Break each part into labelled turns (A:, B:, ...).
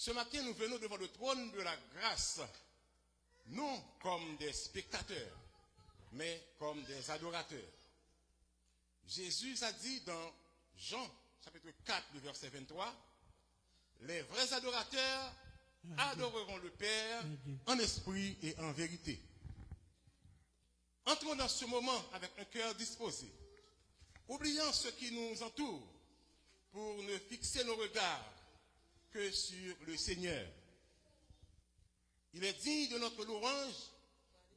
A: Ce matin, nous venons devant le trône de la grâce, non comme des spectateurs, mais comme des adorateurs. Jésus a dit dans Jean, chapitre 4, le verset 23, « Les vrais adorateurs adoreront le Père en esprit et en vérité. » Entrons dans ce moment avec un cœur disposé, oubliant ce qui nous entoure pour ne fixer nos regards que sur le Seigneur. Il est digne de notre louange,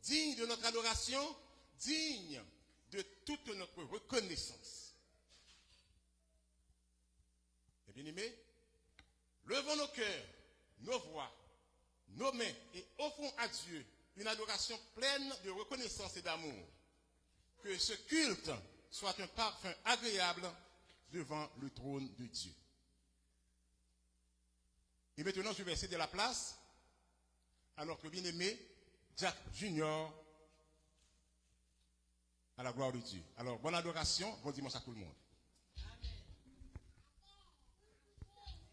A: digne de notre adoration, digne de toute notre reconnaissance. Et bien aimés, levons nos cœurs, nos voix, nos mains et offrons à Dieu une adoration pleine de reconnaissance et d'amour. Que ce culte soit un parfum agréable devant le trône de Dieu. Et maintenant, je vais céder la place à notre bien-aimé Jack Junior, à la gloire de Dieu. Alors, bonne adoration, bon dimanche à tout le monde.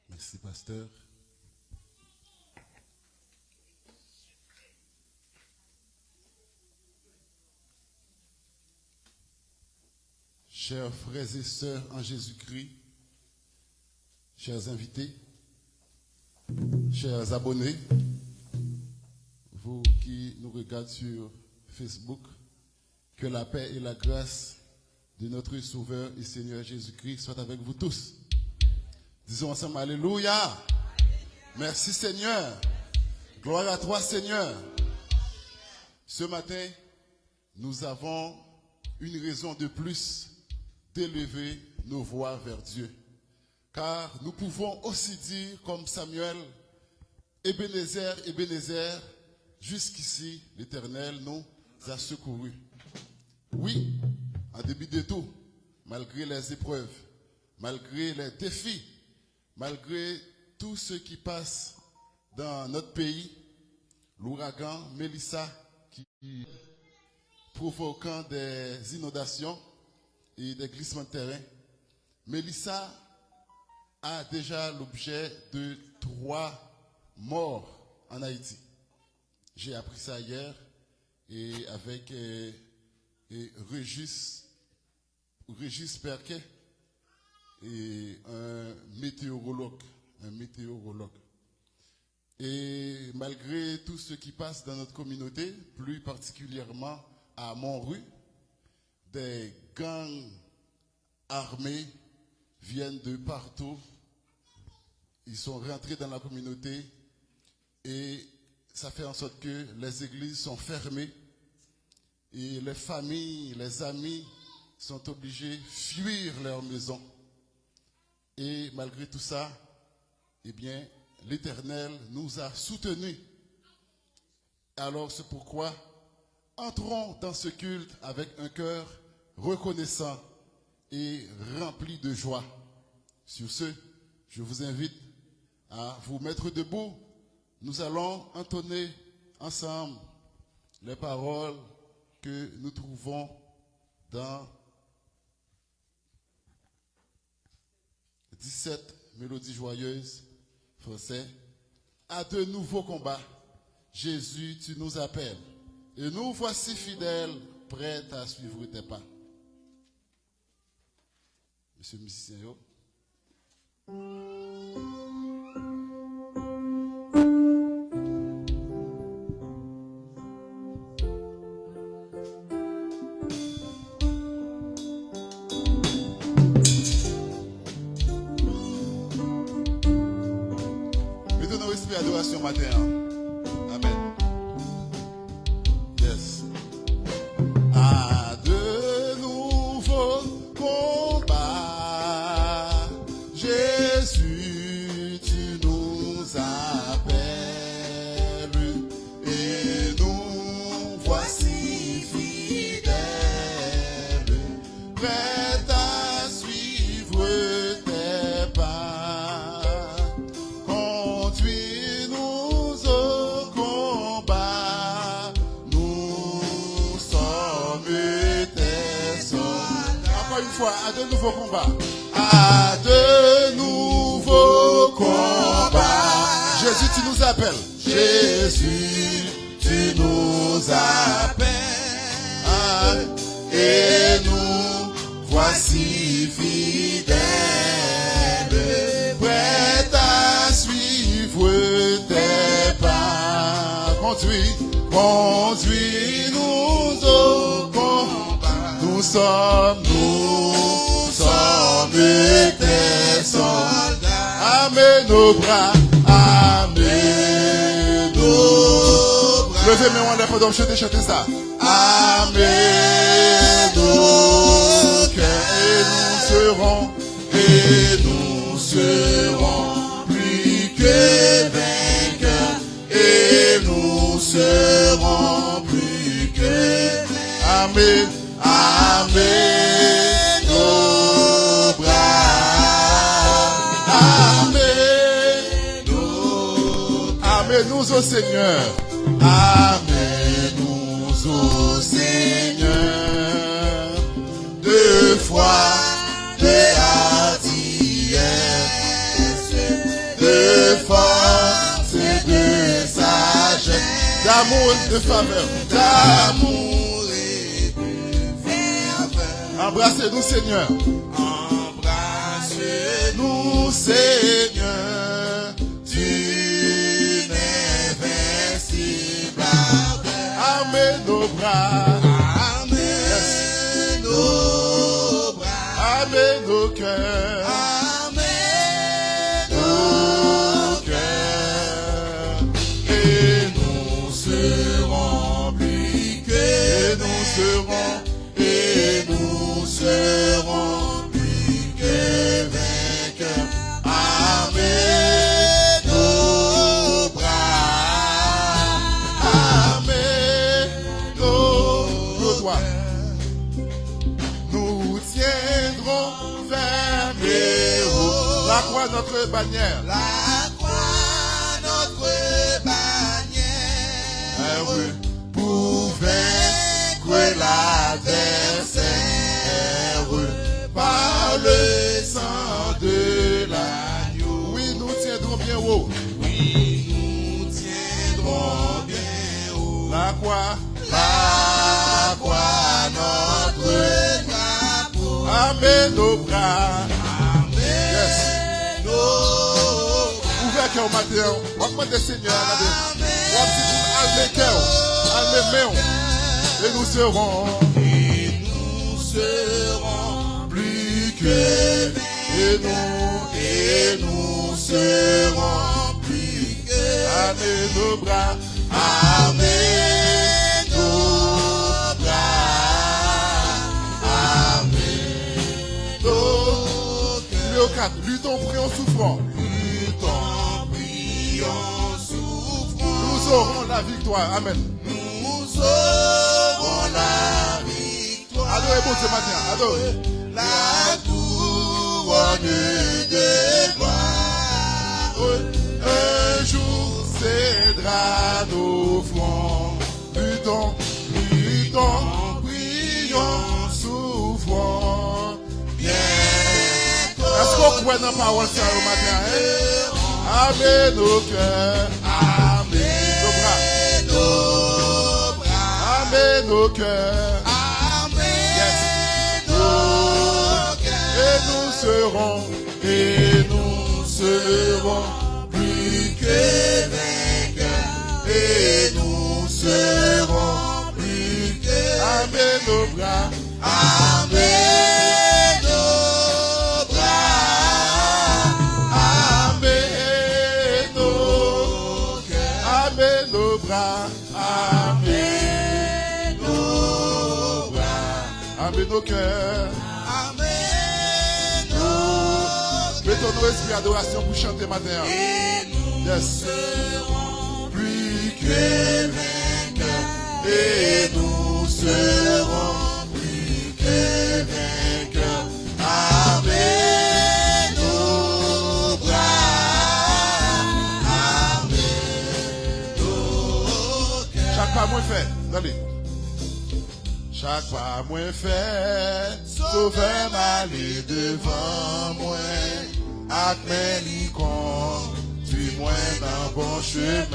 B: Merci, pasteur. Chers frères et sœurs en Jésus-Christ, chers invités, chers abonnés, vous qui nous regardez sur Facebook, que la paix et la grâce de notre Sauveur et Seigneur Jésus-Christ soient avec vous tous. Disons ensemble, Alléluia. Merci Seigneur. Gloire à toi Seigneur. Ce matin, nous avons une raison de plus d'élever nos voix vers Dieu. Car nous pouvons aussi dire comme Samuel, Ebenezer, Ebenezer, jusqu'ici l'Éternel nous a secourus. Oui, en début de tout, malgré les épreuves, malgré les défis, malgré tout ce qui passe dans notre pays, l'ouragan Mélissa qui provoquant des inondations et des glissements de terrain, Mélissa a déjà l'objet de 3 morts en Haïti. J'ai appris ça hier et avec Régis Perquet et un météorologue. Et malgré tout ce qui passe dans notre communauté, plus particulièrement à Montru, des gangs armés viennent de partout. Ils sont rentrés dans la communauté et ça fait en sorte que les églises sont fermées et les familles, les amis sont obligés de fuir leur maison. Et malgré tout ça, eh bien, l'Éternel nous a soutenus. Alors c'est pourquoi entrons dans ce culte avec un cœur reconnaissant et rempli de joie. Sur ce, je vous invite à vous mettre debout. Nous allons entonner ensemble les paroles que nous trouvons dans 17 mélodies joyeuses français. À de nouveaux combats, Jésus, tu nous appelles. Et nous voici fidèles, prêts à suivre tes pas. Monsieur le musicien, yo. Mettons nos esprits d'adoration matin. Amen. Yes. À de nouveaux combats, Jésus, tu nous appelles et nous voici fidèles, prêts à suivre tes pas. Conduis-nous au combat, nous sommes tes soldats. Encore une fois, à de nouveaux combats. À de nouveaux combats, Jésus, tu nous appelles. Jésus, tu nous appelles. Et nous voici fidèles, prêts à suivre tes pas. Conduis-nous au combat. Nous sommes tes soldats. Amène nos bras, amène nos bras. Levez mes mains là pendant que je chante ça. Amène nos cœurs et nous serons plus que vainqueurs. Et nous serons plus que vainqueurs. Amène nos bras. Amène-nous au Seigneur. Amène-nous au Seigneur. De foi, de hardiesse, de force et de sagesse, d'amour et de faveur, d'amour et de ferveur. Embrassez-nous, Seigneur. Embrassez-nous, Seigneur. Tu n'invincible. Amène nos bras. Amène nos bras. Amène nos cœurs. Amène nos cœurs. Et nous serons plus que nous serons plus que vainqueurs. Amène nos bras. Amène nos doigts. Nous tiendrons ferme et haut. La croix, notre bannière. La croix, notre bannière. Oui. Pour vaincre l'adversaire par le sang de l'agneau. Oui, nous tiendrons bien haut. Oui, nous tiendrons bien haut. La croix, notre drapeau. Amène nos bras. Yes. Ouvert cœur au matin. On va demander Seigneur. On va dire alme cœur. Alme main. Et nous serons plus que et nous serons plus que. Amène nos bras. Amène nos bras. Amène nos cœurs. Numéro 4. Luttons, prions, souffrons. Luttons, prions, souffrons. Nous aurons la victoire. Amen. Nous aurons la victoire. Adorez bon ce matin. Adorez. La couronne de gloire. Un jour cédera nos fronts. Luttons, prions, souffrons. Est-ce qu'on croit dans la parole ça au matin? Amène nos cœurs. Amène nos bras. Amène nos cœurs. Amène nos cœurs. Et nous serons plus que vainqueurs. Et nous serons plus que. Amène nos bras. Amène nos bras. Amène nos cœurs. Amène nos bras. Amène nos bras. Amène nos cœurs. Mettons nos esprits d'adoration pour chanter matin. Et nous serons plus que vainqueurs. Et nous serons plus que vainqueurs. Amène nos bras. Amène nos cœurs. Chaque pas moins fait. Allez. Chaque pas moins fait. Sauveur m'aller devant moi. Ak men li konduit moi dans bon chemin.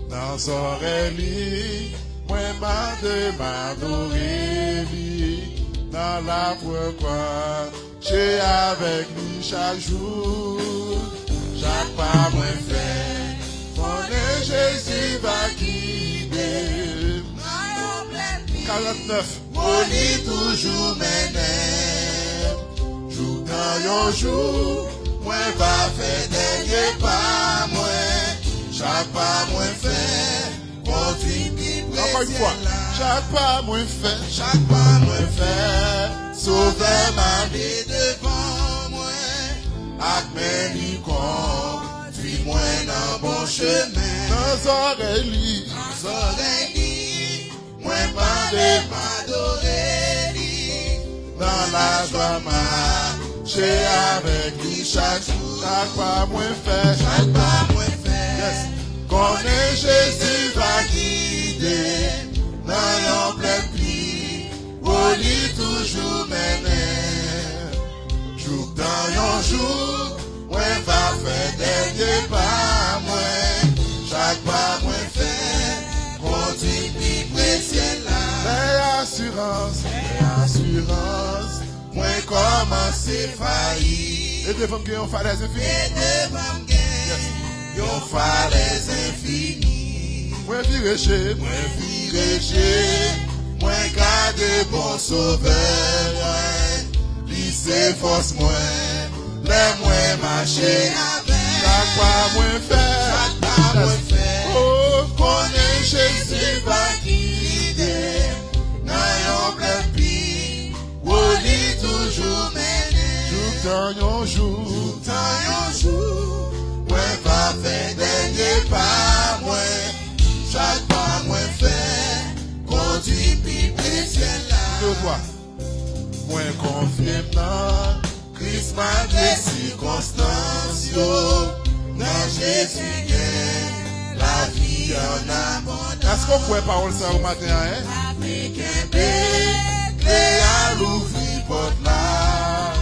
B: Dans oreilles, moi m'a demandé lui. Dans la pourquoi, j'ai avec lui chaque jour. Chaque pas moi fait, mon Jésus va guider. 49. On lit toujours maintenant. Jour dans un jour, moi va faire dernier pas moi. Chaque pas moi fait, conduit
C: Encore une fois.
B: chaque pas moi fait, chaque pas moi fait, sauver ma vie devant moi. Ak men li conduis-moi dans bon chemin. Dans oreilles, moi m'adorer li. Dans la joie marcher avec lui chaque jour. Chaque pas moi fait, chaque pas moi fait. Yes. Connais Jésus va guider. Dans l'en plein pluie, au lit toujours mener. Jour dans un jour, moi va faire dernier pas moi. Chaque pas moi fait, conduit précieux là. Les assurances, moi commencer faillir.
C: Et devant que on falaise infinie.
B: Et devant que on falaise infinie.
C: Moi virer chez,
B: moi garder bon sauveur. Lycée force moi, les moins marcher avec.
C: chaque pas moins fait.
B: Chaque pas moi fait.
C: Oh,
B: Connais Jésus va guider. Dans yon plein pays, au lit toujours mener.
C: dans un jour.
B: Dans yon jour, moi va faire dernier pas moi. Chaque pas moi fait, conduit pipi ciel là.
C: Deux fois.
B: Moi confirme dans Christ malgré circonstances yo. Dans Jésus bien, la vie en abondance.
C: Est-ce qu'on pourrait parler ça au matin, hein?
B: Clé à l'ouvrir porte là.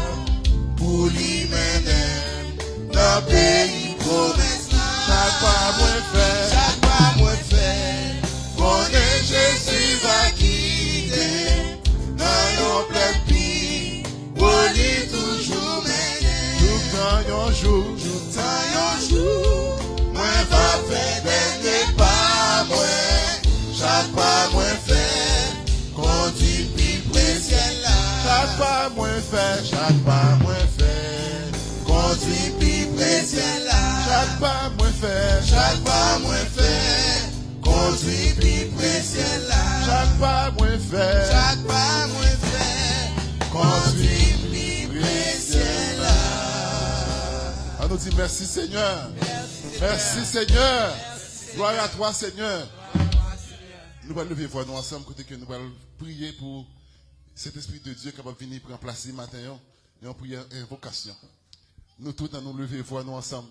B: Pour lui mener dans pays promesse là.
C: Chaque pas moins fait.
B: Chaque pas moi fait, connais Jésus va guider. Dans nos plein pays, au lit toujours mener.
C: Dans un jour.
B: Dans un jour, moi va faire dernier pas moi. Chaque pas moi fait, conduit plus précieux là.
C: Chaque pas moins fait.
B: Chaque pas moi fait, conduit plus précieux là.
C: Chaque pas moins fait.
B: Chaque pas moi fait, conduit plus précieux là.
C: Chaque pas moins fait.
B: Chaque pas moi fait, conduit plus précieux là.
C: On nous dit merci Seigneur. Merci Seigneur. Gloire à toi Seigneur. Nous allons lever voix nous ensemble côté que nous allons prier pour cet esprit de Dieu qui va venir prendre place ce matin. Et on prie invocation. Nous tous nous lever voix nous ensemble.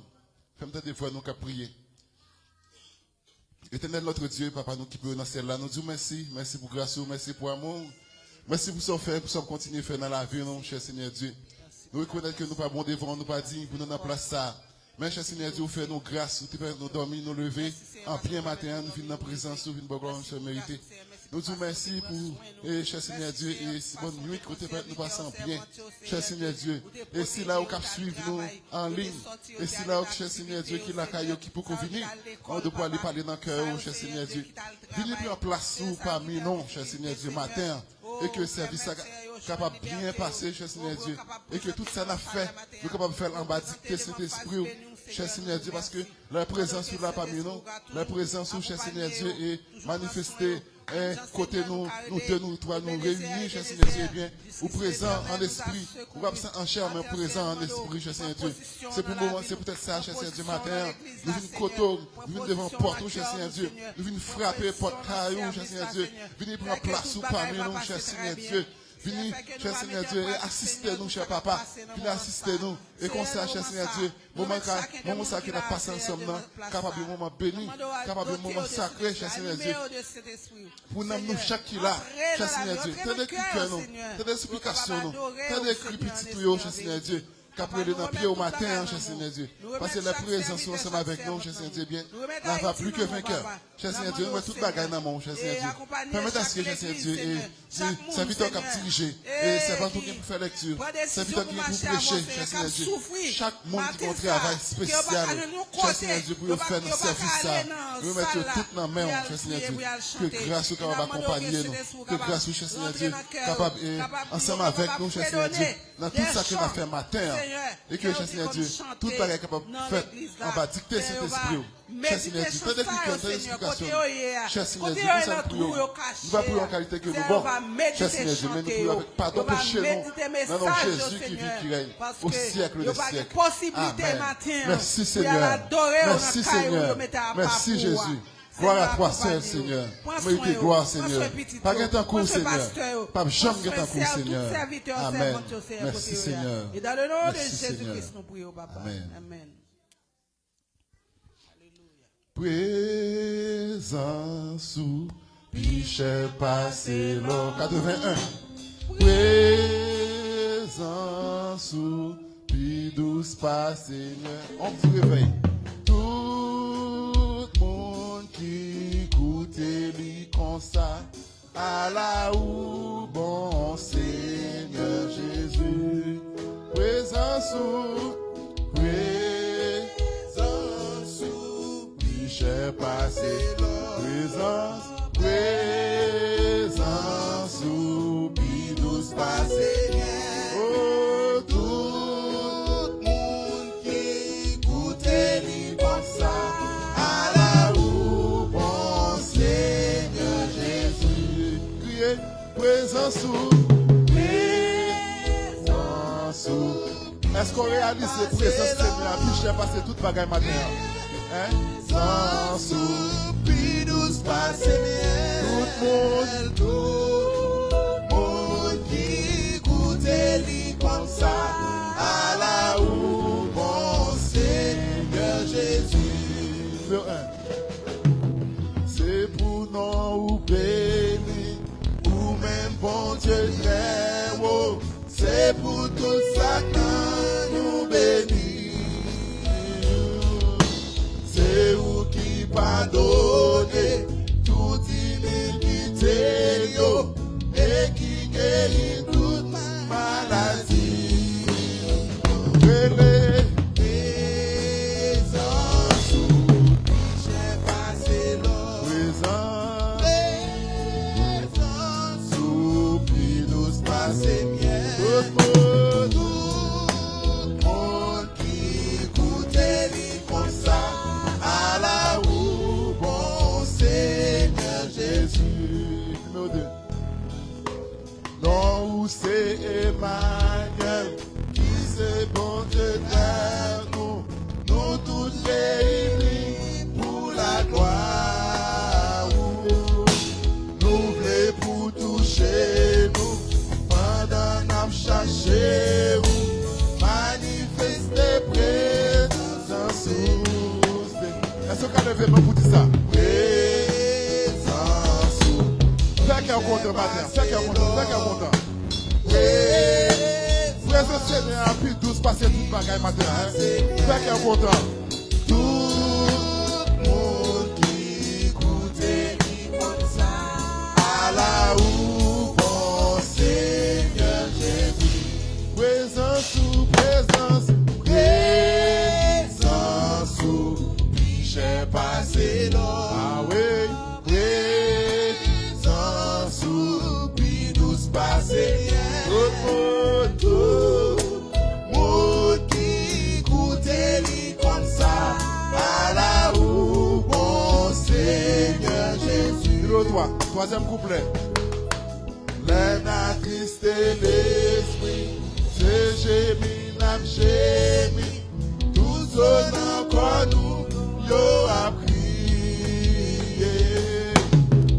C: Faites des fois nous qu'à prier. Éternel notre Dieu, Papa, nous qui peut dans celle-là, nous disons merci. Merci pour grâce, merci pour amour. Merci pour ce faire, pour ce continuer à faire dans la vie, non, cher Seigneur Dieu. Nous reconnaissons que nous pas bon devant, nous pas dignes pour nous dans place ça. Mais cher Seigneur Dieu, vous faites nos grâces, vous faites nous dormir, nous lever. En bien matin, nous venons dans la présence, nous venons dans la mérité. Nous disons merci pour, cher Seigneur Dieu, et si bonne nuit, que nous passons bien, cher Seigneur Dieu. Et si là, vous cap suivre nous en ligne, et si là, cher Seigneur Dieu, qui l'a caillou, qui peut venir, on doit aller parler dans le cœur, cher Seigneur Dieu. Venez prendre place ou parmi nous, cher Seigneur Dieu, matin, et que le service soit capable de bien passer, cher Seigneur Dieu, et que tout ça n'a fait, nous capable de faire en bas dicter cet esprit, cher Seigneur Dieu, parce que la présence là parmi nous, la présence où, cher Seigneur Dieu, est manifestée. Côté nous trois, nous réunis, cher Seigneur Dieu, bien, ou présent en esprit, ou absent en chair, mais présent en esprit, cher Seigneur Dieu. C'est pour le moment, c'est peut-être ça, cher Seigneur Dieu, matin. Nous venons côté, nous venons devant porte, cher Seigneur Dieu. Nous venons frapper porte caillou, cher Seigneur Dieu. Venez prendre place ou parmi nous, cher Seigneur Dieu. Venez, cher Seigneur Dieu, et assistez-nous, cher Papa. Venez assistez-nous. Et comme ça, cher Seigneur Dieu, moment ça qui n'a passé ensemble, capable de moment béni, capable de moment sacré, cher Seigneur Dieu. Pour nous, chaque qui là, cher Seigneur Dieu. T'as des cœurs, nous. T'as des supplications, nous. T'as des cris petits tuyaux, cher Seigneur Dieu. Capelé dans pied au matin, cher Seigneur Dieu. Parce que la présence est ensemble avec nous, cher Seigneur Dieu, bien. N'a pas plus que vainqueur. Cher Seigneur Dieu, nous mettons toute bagarre dans mon cher Seigneur Dieu. Permettez à ce que, cher Seigneur Dieu, et c'est vite qui a dirigé. Et c'est pas tout qui pour faire lecture. C'est vite qui pour prêcher, cher Seigneur Dieu. Chaque monde qui a un travail spécial, cher Seigneur Dieu, pour faire notre service ça. Nous mettons tout dans la main, cher Seigneur Dieu. Que grâce soit capable d'accompagner nous. Que grâce soit, cher Seigneur Dieu, capable, ensemble avec nous, cher Seigneur Dieu, dans tout ça qu'on a fait matin. Et que, cher Seigneur Dieu, tout pareil est capable de faire en bas, dicter cet esprit. Cher Seigneur Dieu, tant d'explication, cher Seigneur Dieu, nous sommes prions. Nous ne pas prier en qualité que nous, bon, cher Seigneur Dieu, mais nous prions avec pardon péché nous, dans nom Jésus qui vit, qui règne, au siècle des siècles. Amen. Merci Seigneur. Merci Seigneur. Merci Jésus. Gloire à toi seul, Seigneur. Méritez gloire, Seigneur. Pas qu'un temps court, Seigneur. Pas jamais qu'un temps court, Seigneur. Amen. Merci, Seigneur.
D: Et dans le nom de Jésus-Christ, nous prions, Papa. Amen.
C: Présence ou pichet passé l'or. 81. Présence ou puis douce passé. On vous réveille. Qui goûtait lui comme ça, à la ou bon Seigneur Jésus, présence ou, pichet passé, présence ou, puis douce passé, oh, tout monde qui goûtait lui comme ça, à la présence ou. Est-ce qu'on réalise cette présence Seigneur? Puis j'ai passé toute bagaille matin. Hein? Sans ou. Puis douce passé tout monde qui goûtait lui comme ça. À la ou bon Seigneur Jésus. Numéro 1. C'est pour nous ou béni. Même bon Dieu très haut, c'est pour tout ça que nous bénit. C'est vous qui pardonnez toute iniquité et qui guérit toute maladie. Présence ou j'ai passé l'or. C'est bien. Tout monde qui goûtait lui comme ça, à la ou bon Seigneur Jésus. Numéro 2. Non, où c'est Emmanuel, qui c'est bon Dieu derrière nous, nous tous réunis pour la gloire. Nous voulons pour toucher nous. Chercher ou manifester présence ou. Est-ce qu'on a levé pour dire ça? Présence ou. Fais qu'il y a un content matin. Fais qu'il y a un content. Présence Seigneur a plus douce passer toute bagaille matin. Fais qu'il y a un content. Tout monde qui goûtait comme ça. À la ou bon Seigneur Jésus. Présence ou, pichet passé l'or. Ah oui, présence ou, puis douce passé. Tout monde qui goûtait lui comme ça. À la ou bon Seigneur Jésus. Numéro 3, troisième couplet. L'air attristé l'esprit, c'est gémi, tout son encore nous, yo a prié.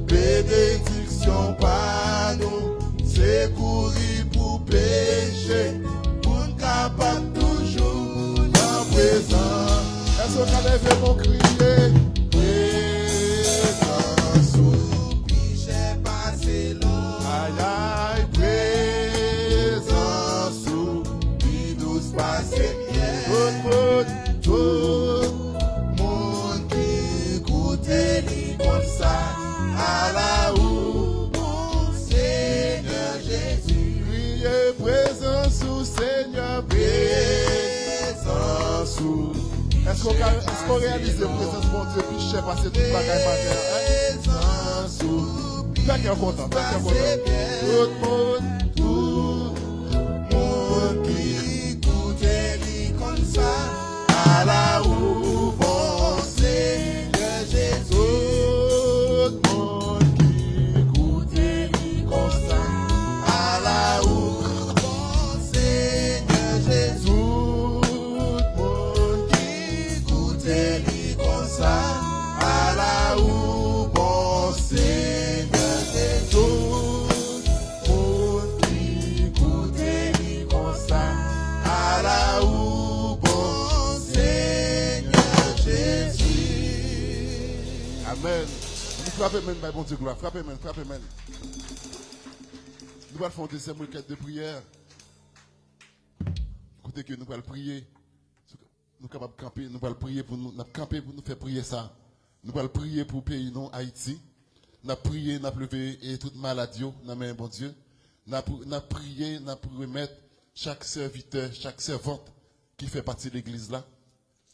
C: Bénédiction par nous, c'est courir pour pécher, pour nous capable toujours dans présence. Est-ce qu'on a levé mon crier? Présence ou pichet passé l'or. Aïe, présence ou, puis douce passé. Est-ce qu'on réalise la présence de mon Dieu, puis je sais passer tout le bagaille matin? Fais qu'un content, fais qu'un content. Tout le monde qui goûte les comme ça, à la où bon Seigneur Jésus. Tout le monde qui goûte les comme ça, à la où bon Seigneur Jésus. Tout le monde qui goûte les comme ça, à la où bon Seigneur Jésus. Amen. Nous frappez même, bon Dieu, gloire. Frappez même, frappez même. Nous allons faire une deuxième requête de prière. Écoutez que nous allons prier. Nous sommes capables de camper. Nous allons prier pour nous camper pour nous faire prier ça. Nous allons prier pour le pays, non, Haïti. Nous allons prier, nous allons lever et toute maladie, nous allons bon Dieu. Nous allons prier, nous allons remettre chaque serviteur, chaque servante qui fait partie de l'église là.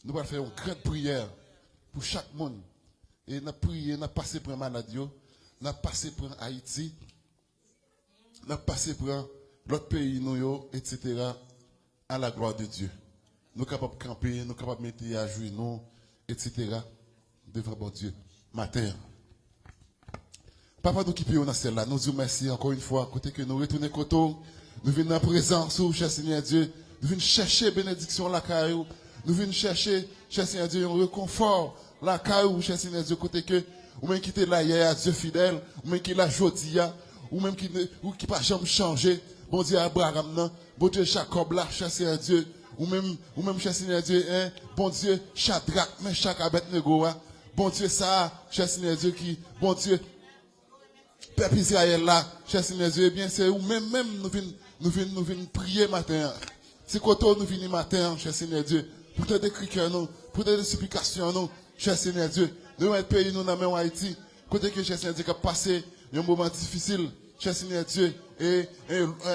C: Nous allons faire une grande prière pour chaque monde. Et nous prié, nous passé pour maladie, nous passé pour Haïti, nous passé pour l'autre pays, nous, etc. à la gloire de Dieu. Nous sommes capables de camper, nous sommes capables de mettre à genoux, etc. devant bon Dieu. Matin. Papa, nous qui payons dans celle-là, nous disons merci encore une fois, côté que nous retournons côté, nous venons en présence, cher Seigneur Dieu, nous venons chercher bénédiction la caillou, nous venons chercher, cher Seigneur Dieu, un réconfort. La caillou, cher Seigneur Dieu, côté que, ou même qui était là hier, Dieu fidèle, ou même qui l'a jodi, ou même qui pas jamais changé, bon Dieu Abraham, non, bon Dieu Jacob là, cher Seigneur Dieu, ou même, cher Seigneur Dieu, hein, bon Dieu Shadrach, mais chaque Abednego, bon Dieu ça, cher Seigneur Dieu qui, bon Dieu, peuple Israël là, cher Seigneur Dieu, eh bien c'est ou même nous venons prier matin. C'est côté nous venons matin, cher Seigneur Dieu, pour te décrire nous, pour te supplications nous. Cher Seigneur Dieu, nous sommes pays, nous sommes en Haïti. Côté que cher Seigneur Dieu a passé un moment difficile, cher Seigneur Dieu, et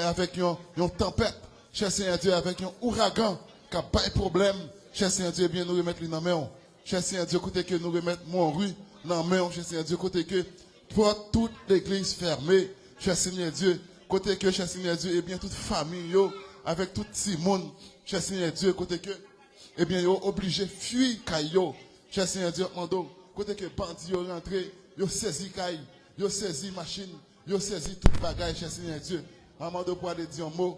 C: avec une tempête, cher Seigneur Dieu, avec un ouragan qui a pas de problème, cher Seigneur Dieu, bien nous remettre dans la main. Cher Seigneur Dieu, côté que nous remettre mon rue dans la main, cher Seigneur Dieu, côté que pour toute l'église fermée, cher Seigneur Dieu, côté que cher Seigneur Dieu, et bien toute famille, avec tout le monde, cher Seigneur Dieu, côté que, et bien, yo obligé de fuir caillou. Cher Seigneur Dieu, mando, côté que bandit yo rentré, yo saisi caille, yo saisi machine, yo saisi toute bagaille, cher Seigneur Dieu. Mando pour aller dire un mot,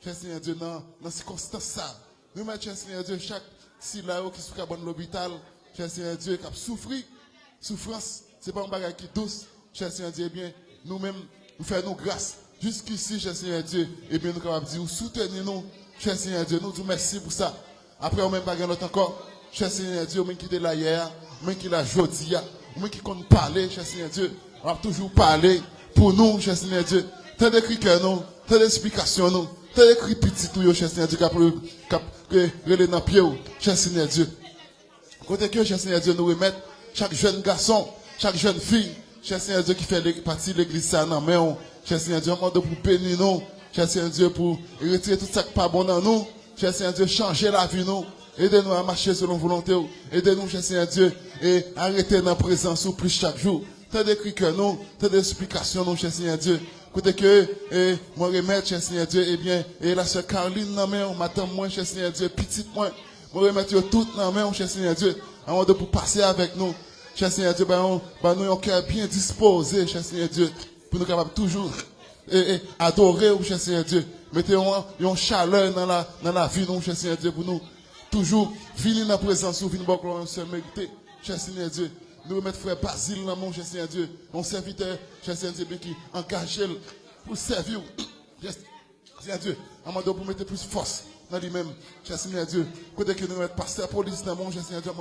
C: cher Seigneur Dieu, dans circonstance ça. Nous mettons, cher Seigneur Dieu, chaque si là qui souffre à l'hôpital, cher Seigneur Dieu, qui a souffrance, c'est pas un bagage qui douce, cher Seigneur Dieu, eh bien, nous-mêmes, nous faisons grâce. Jusqu'ici, cher Seigneur Dieu, eh bien, nous sommes capables de dire, soutenez-nous, cher Seigneur Dieu, nous disons merci pour ça. Après, on même pas gagné encore. Cher Seigneur Dieu, même qui était là hier, même qui l'a jodi, même qui compte parler, cher Seigneur Dieu, on va toujours parler pour nous, cher Seigneur Dieu. Tant d'écrits que nous, tant d'explications nous, tant d'écrits petits tout, cher Seigneur Dieu, qui a relé dans le pied, cher Seigneur Dieu. Côté que, cher Seigneur Dieu, nous remettre chaque jeune garçon, chaque jeune fille, cher Seigneur Dieu, qui fait partie de l'église, ça, dans main, cher Seigneur Dieu, on demande pour bénir nous, cher Seigneur Dieu, pour retirer tout ça qui n'est pas bon dans nous, cher Seigneur Dieu, changer la vie nous. Aidez-nous à marcher selon volonté. Aidez-nous, cher Seigneur Dieu, et arrêtez notre présence ou plus chaque jour. Tant d'écrits que nous, tant d'explications, nous, cher Seigneur Dieu. Écoutez que, moi remettre, cher Seigneur Dieu, eh bien, et la sœur Caroline, non, mais, madame, moi, cher Seigneur Dieu, petite, moi remettre tout, non, mais, cher Seigneur Dieu, avant de pour passer avec nous. Cher Seigneur Dieu, nous, un cœur bien disposé, cher Seigneur Dieu, pour nous capables toujours, adorer, cher Seigneur Dieu. Mettez une chaleur dans la vie, nous, cher Seigneur Dieu, pour nous. Toujours venir dans la présence, venir dans la seul mérité, cher Seigneur Dieu. Nous remettre frère Basile dans mon cher Seigneur Dieu, mon serviteur, cher Seigneur Dieu, qui engage pour servir, Seigneur Dieu, à mon pour mettre plus force dans lui-même, cher Seigneur Dieu. Côté que nous mettons pasteur police dans mon cher Seigneur Dieu,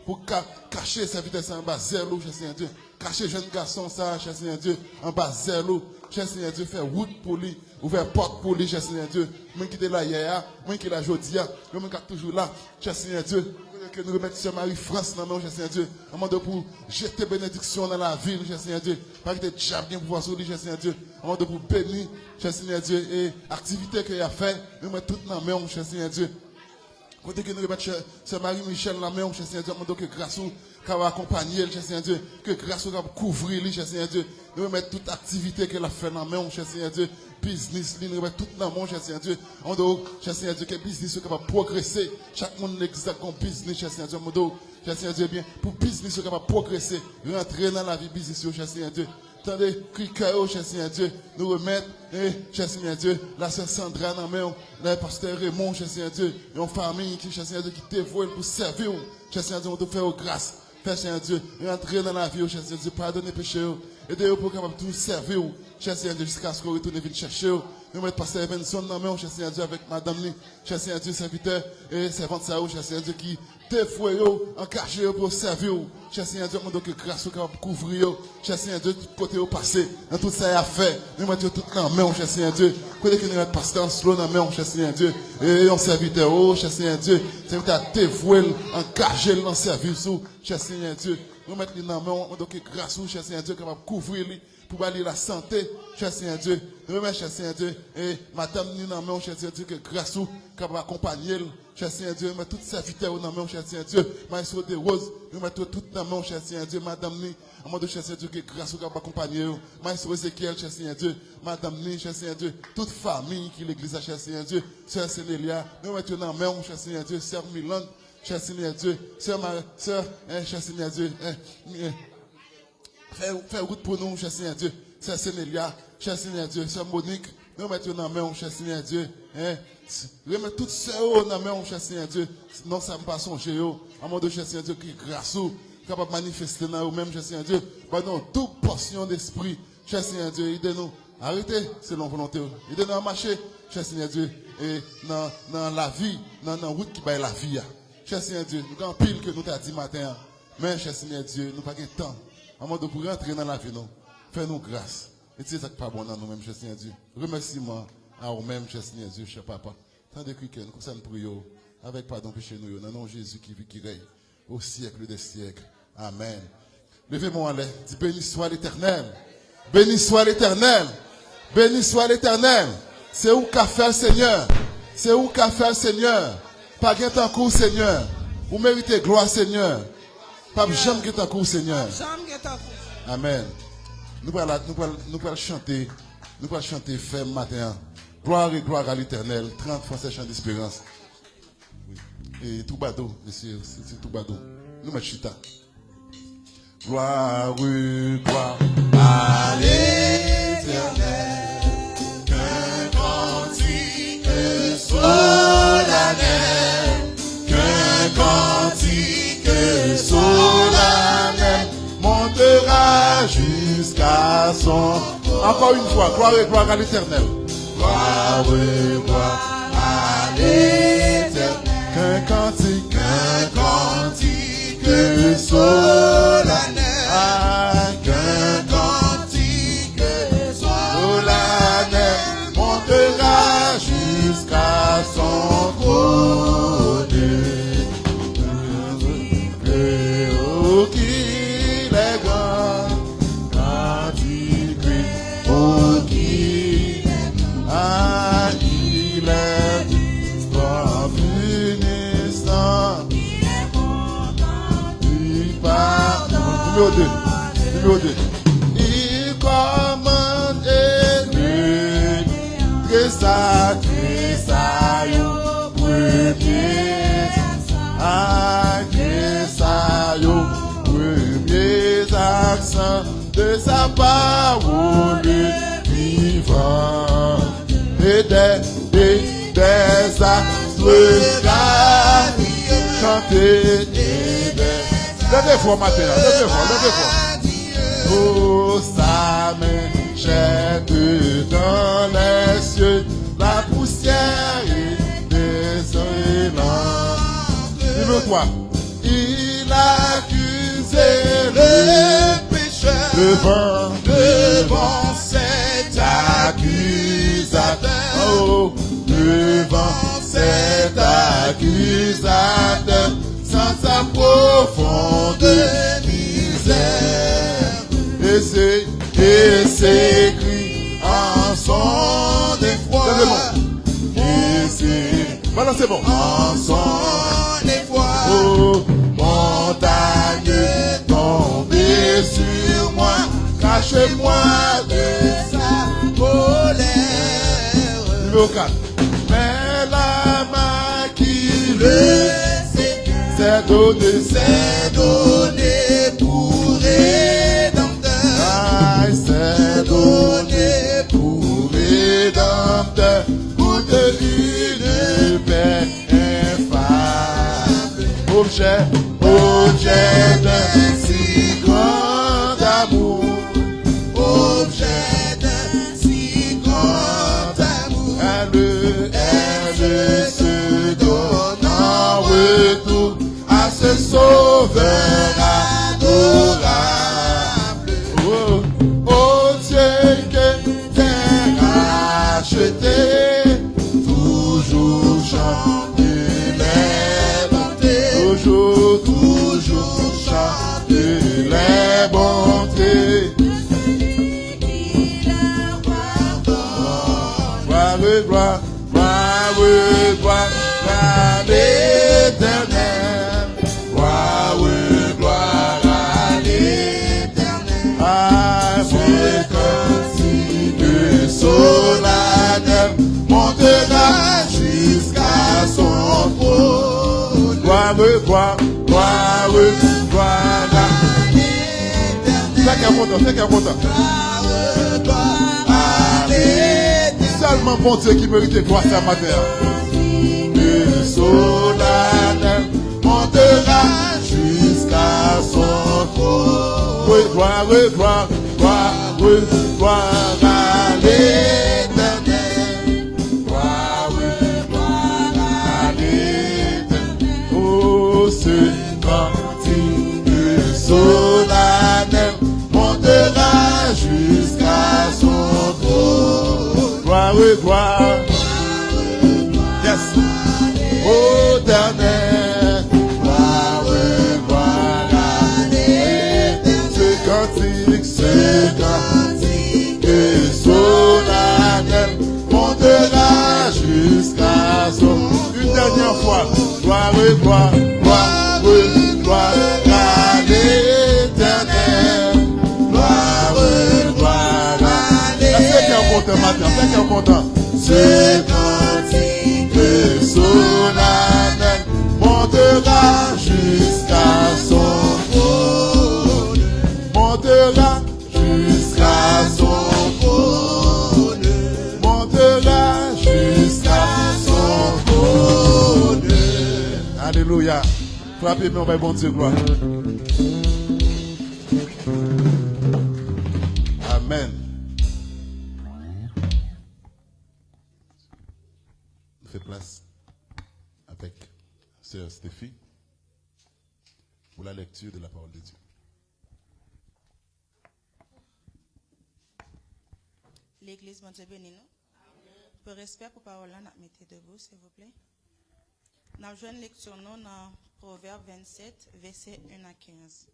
C: pour cacher serviteur ça en bas zéro, cher Seigneur Dieu. Cacher jeune garçon ça, cher Seigneur Dieu, en bas zéro, cher Seigneur Dieu, faire route pour lui. Ouvert porte pour lui, cher Seigneur Dieu. Moi qui était là hier, moi qui est là aujourd'hui, moi qui est toujours là, cher Seigneur Dieu. Que nous remettons sur Marie-France dans le cher Seigneur Dieu. À un moment pour jeter bénédiction dans la ville, cher Seigneur Dieu. Pas que des diables bien pouvoir sur lui, cher Seigneur Dieu. À un moment pour bénir, cher Seigneur Dieu, et activité qu'il a fait, nous mettons tout dans la main, cher Seigneur Dieu. Côté que nous remettons Sœur Marie-Michel la main, cher Seigneur Dieu, demandons que grâce au va accompagner, cher Seigneur Dieu, que grâce au couvrir, cher Seigneur Dieu, nous remettons toute activité qu'elle a fait dans la main, cher Seigneur Dieu, business, nous remettons tout dans la main, cher Seigneur Dieu, en dehors, cher Seigneur Dieu, que business soit capable de progresser, chaque monde exact comme business, cher Seigneur Dieu, en dehors, cher Seigneur Dieu, bien, pour business soit capable de progresser, rentrer dans la vie business, cher Seigneur Dieu. Tendez, cri cœur, cher Seigneur Dieu, nous remettre, cher Seigneur Dieu, la sœur Sandra dans la main, le pasteur Raymond, cher Seigneur Dieu, une famille qui, cher Seigneur Dieu, qui dévoue pour servir, cher Seigneur Dieu, on te fait grâce, Père Seigneur Dieu, rentrer dans la vie, cher Seigneur Dieu, pardonner péché, aidez-vous pour capable de tout servir, cher Seigneur Dieu, jusqu'à ce qu'on retourne venir chercher, nous mettons pasteur Evanson dans la main, cher Seigneur Dieu, avec madame, cher Seigneur Dieu, serviteur et servante, cher Seigneur Dieu, qui dévoué, engagé pour servir, cher Seigneur Dieu, nous que grâce au capable de couvrir, cher Seigneur Dieu, tout côté au passé, dans tout ça à faire, nous mettons tout dans la main, cher Seigneur Dieu, côté que nous mettons pasteur Anslo dans la main, cher Seigneur Dieu, et un serviteur, cher Seigneur Dieu, serviteur dévoué, engagé dans le service, cher Seigneur Dieu, nous mettons dans la main, nous que grâce au cher Seigneur Dieu, capable de couvrir, pour aller la santé, cher Seigneur Dieu, nous remercions, cher Seigneur Dieu, et madame, nous dans la main, cher Seigneur Dieu, que grâce au capable d'accompagner, cher Seigneur Dieu, mais toutes serviteurs dans la main, cher Seigneur Dieu, maestro de rose, nous mettons tout dans la main, cher Seigneur Dieu, madame, nous, à mon cher Seigneur Dieu, que grâce au capable d'accompagner, maestro Ezekiel, cher Seigneur Dieu, madame, nous, cher Seigneur Dieu, toute famille qui l'église, cher Seigneur Dieu, sœur Célélia, nous mettons dans la main, cher Seigneur Dieu, sœur Milan, cher Seigneur Dieu, sœur, cher Seigneur Dieu, fais route pour nous, cher Seigneur Dieu. Sœur Sénélia, cher Seigneur Dieu, Sœur Monique, nous mettons dans la main, cher Seigneur Dieu. Remettons toutes sœurs dans la main, cher Seigneur Dieu. Non, ça ne pas songer, à mon Dieu, cher Seigneur Dieu, qui grâce ou, capable de manifester dans nous-mêmes, cher Seigneur Dieu. Pardon, toute portion d'esprit, cher Seigneur Dieu, aidez-nous. Arrêtez, selon volonté. Aidez-nous à marcher, cher Seigneur Dieu, et dans la vie, dans la route qui va la vie. Cher Seigneur Dieu, nous avons pile que nous t'avons dit matin, mais, cher Seigneur Dieu, nous n'avons pas de temps. À mon Dieu, pour rentrer dans la vie, nous. Fais-nous grâce. Et c'est ça qui n'est pas bon dans nous-mêmes, cher Seigneur Dieu. Remercie-moi à nous-mêmes, cher Seigneur Dieu, cher Papa. Tant de week-end, comme ça nous prions, avec pardon péché nous, dans le nom de Jésus qui vit, qui règne, au siècle des siècles. Amen. Levez-moi en l'air. Dis béni soit l'Éternel. Béni soit l'Éternel. Béni soit l'Éternel. C'est où qu'a fait le Seigneur. C'est où qu'a fait le Seigneur. Pas gain tant court, Seigneur. Vous méritez gloire, Seigneur. Pas jamais gain tant court, Seigneur. Amen. Nous allons chanter ferme matin. Gloire et gloire à l'Éternel. 30 Français chant d'espérance. Et tout bateau, monsieur, c'est tout bateau. Nous mettons chita. Gloire et gloire à l'Éternel. Qu'un cantique solennel. Qu'un cantique solennel montera jusqu'à son. Encore une fois, gloire et gloire à l'Éternel. Gloire et gloire à l'Éternel. Qu'un cantique solennel. Qu'un cantique solennel montera jusqu'à son trône. Qu'il est grand, quand il crie, oh qu'il il est comme punissant, il pardonne. Numéro 2. Il commande et lui, Tressa, yo, premier, Tressa, yo, premier accent de sa parole vivante. Et des astres chanter levez fois matin, levez fois. Oh, sa main jette dans les cieux la poussière et désolante. Numéro 3. Il accusait le pécheur devant cet accusateur. Oh, devant cet accusateur, sans sa profonde misère. Et c'est écrit en son d'effroi. Et c'est. Voilà là, c'est bon.
B: En son effroi, oh, montagne tombée sur moi, cachez-moi de sa colère.
C: Numéro 4. Mais la main qui le s'est donné
B: pour rédempteur.
C: Aïe, c'est
B: Donné pour rédempteur. Goûte une paix infâme. Objet d'un si grand amour. Objet d'un si grand amour. Elle se donne en retour à ce sauveur adorable. Oh, oh Dieu que t'es racheté, toujours chanter les bontés, toujours chanter les bontés. Gloire, gloire à l'Éternel. Gloire à l'Éternel. Ah, ce cantique solennel montera jusqu'à son trône. Gloire à l'Éternel. C'est qu'un content. Gloire à l'Éternel.
C: Seulement bon Dieu qui mérite gloire ce matin.
B: Le solennel montera jusqu'à son trône.
C: Gloire à
B: l'Éternel. Gloire à l'Éternel.
C: Oh, ce
B: cantique solennel montera jusqu'à son trône.
C: gloire.
B: Yes. Ô Éternel, gloire à l'Éternel. Ce cantique solennel montera jusqu'à son.
C: Une dernière fois.
B: Gloire à l'Éternel. Gloire à l'Éternel.
C: C'est qu'un content matin. C'est qu'un content.
B: Ce cantique solennel montera jusqu'à son trône. Montera jusqu'à son trône. Montera jusqu'à son trône.
C: Alléluia. Frappez-moi, on bon Dieu, gloire. Amen. On fait place avec sœur Stéphie pour la lecture de la parole de Dieu.
D: L'église, mon Dieu béni nous. Pour respect pour parole là, nous mettez debout, s'il vous plaît. Nous avons une lecture nous dans Proverbe 27, versets 1 à 15.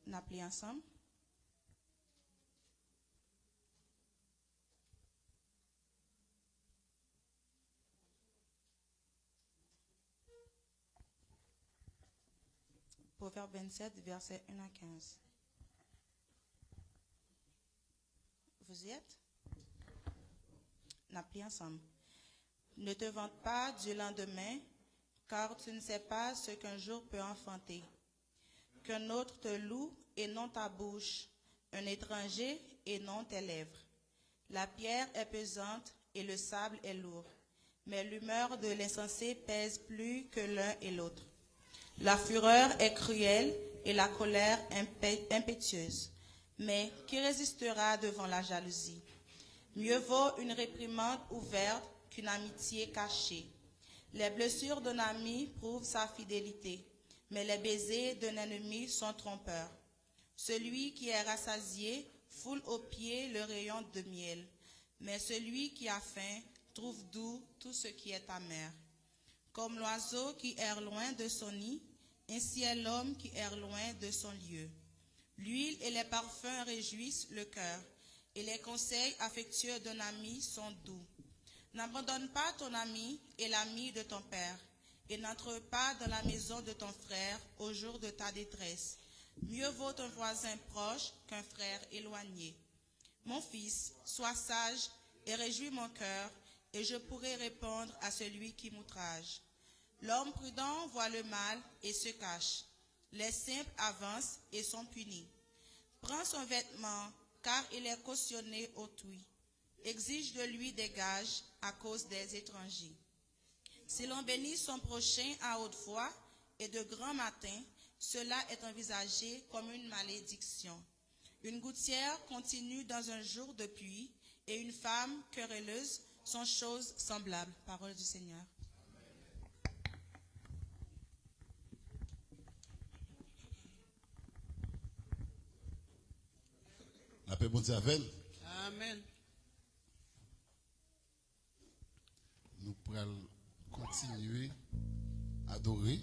D: Nous appelons ensemble. Proverbe 27, versets 1 à 15. Vous y êtes? Nous appelons ensemble. Ne te vante pas du lendemain, car tu ne sais pas ce qu'un jour peut enfanter. Qu'un autre te loue et non ta bouche, un étranger et non tes lèvres. La pierre est pesante et le sable est lourd, mais l'humeur de l'insensé pèse plus que l'un et l'autre. La fureur est cruelle et la colère impétueuse, mais qui résistera devant la jalousie? Mieux vaut une réprimande ouverte qu'une amitié cachée. Les blessures d'un ami prouvent sa fidélité, mais les baisers d'un ennemi sont trompeurs. Celui qui est rassasié foule aux pieds le rayon de miel, mais celui qui a faim trouve doux tout ce qui est amer. Comme l'oiseau qui erre loin de son nid, ainsi est l'homme qui erre loin de son lieu. L'huile et les parfums réjouissent le cœur, et les conseils affectueux d'un ami sont doux. N'abandonne pas ton ami et l'ami de ton père, et n'entre pas dans la maison de ton frère au jour de ta détresse. Mieux vaut un voisin proche qu'un frère éloigné. Mon fils, sois sage et réjouis mon cœur, et je pourrai répondre à celui qui m'outrage. L'homme prudent voit le mal et se cache. Les simples avancent et sont punis. Prends son vêtement, car il est cautionné autrui. Exige de lui des gages à cause des étrangers. Si l'on bénit son prochain à haute voix et de grand matin, cela est envisagé comme une malédiction. Une gouttière continue dans un jour de pluie et une femme querelleuse sont choses semblables. Parole du Seigneur.
B: La paix, bon Dieu, avec.
E: Amen.
B: Nous pourrons continuer à adorer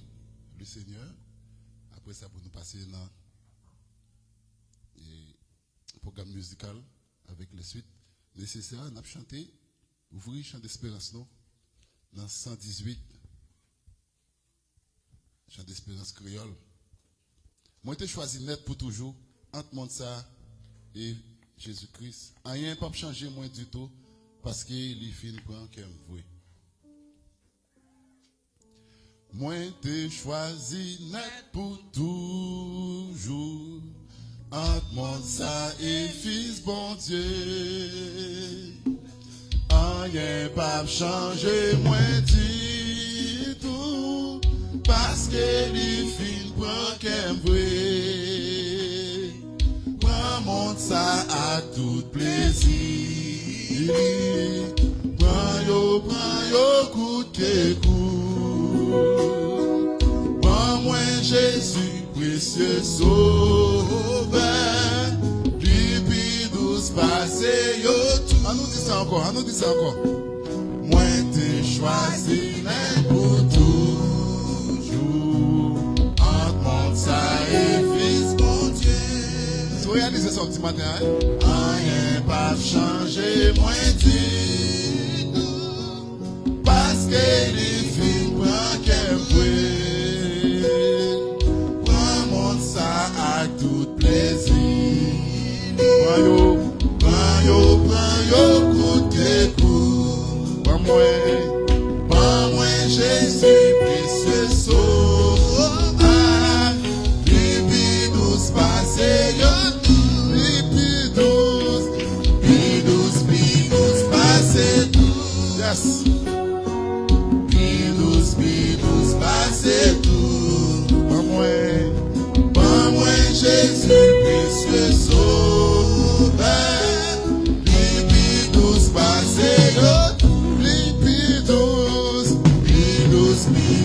B: le Seigneur. Après ça, pour nous passer dans le programme musical avec les suites nécessaires. On a chanté, ouvrir chant d'espérance, non? Dans 118, chant d'espérance créole. Moi, j'ai choisi net pour toujours entre monde ça et Jésus-Christ. Rien ne peut changer moins du tout parce qu'il est fin prend qu'un vrai. Moi, t'ai choisi net pour toujours entre monde ça et fils bon Dieu. Rien pas changer moins du tout parce que les filles prend qu'un vrai. Prends monde ça à tout plaisir. Prends yo coup de coup. Prends moi Jésus précieux sauveur. Lui douce passé yo tout. On nous dit ça encore. Moi t'ai choisi même pour toujours. Entre monde ça et fils mon Dieu. Tu réalises ça petit matin, hein? Rien pas changer moins du tout. Parce que les filles prennent qu'un vrai. Prends monde ça à tout plaisir. Prends yo, coup de coup. Prends moi, Jésus, précieux sauveur. Lui douce passé, lui douce passé tout. Yes. Lui douce passé tout. Prends moi, Jésus, précieux sauveur. Lui douce passé tout. Lui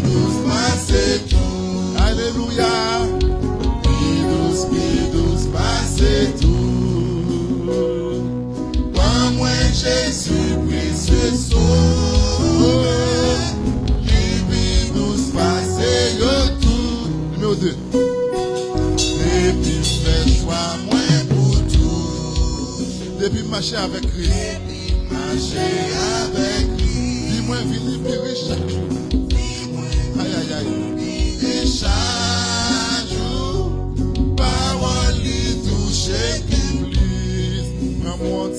B: douce passé tout. Alléluia. Lui douce passé tout. Prends moi, Jésus, précieux sauveur. Lui douce passé tout. Numéro 2. Depuis fait choix moins pour tout. Depuis marcher avec Christ. Dis-moi venir pleurer chaque jour. Aïe. Et chaque jour, parole lui touche qui plus. Prends-moi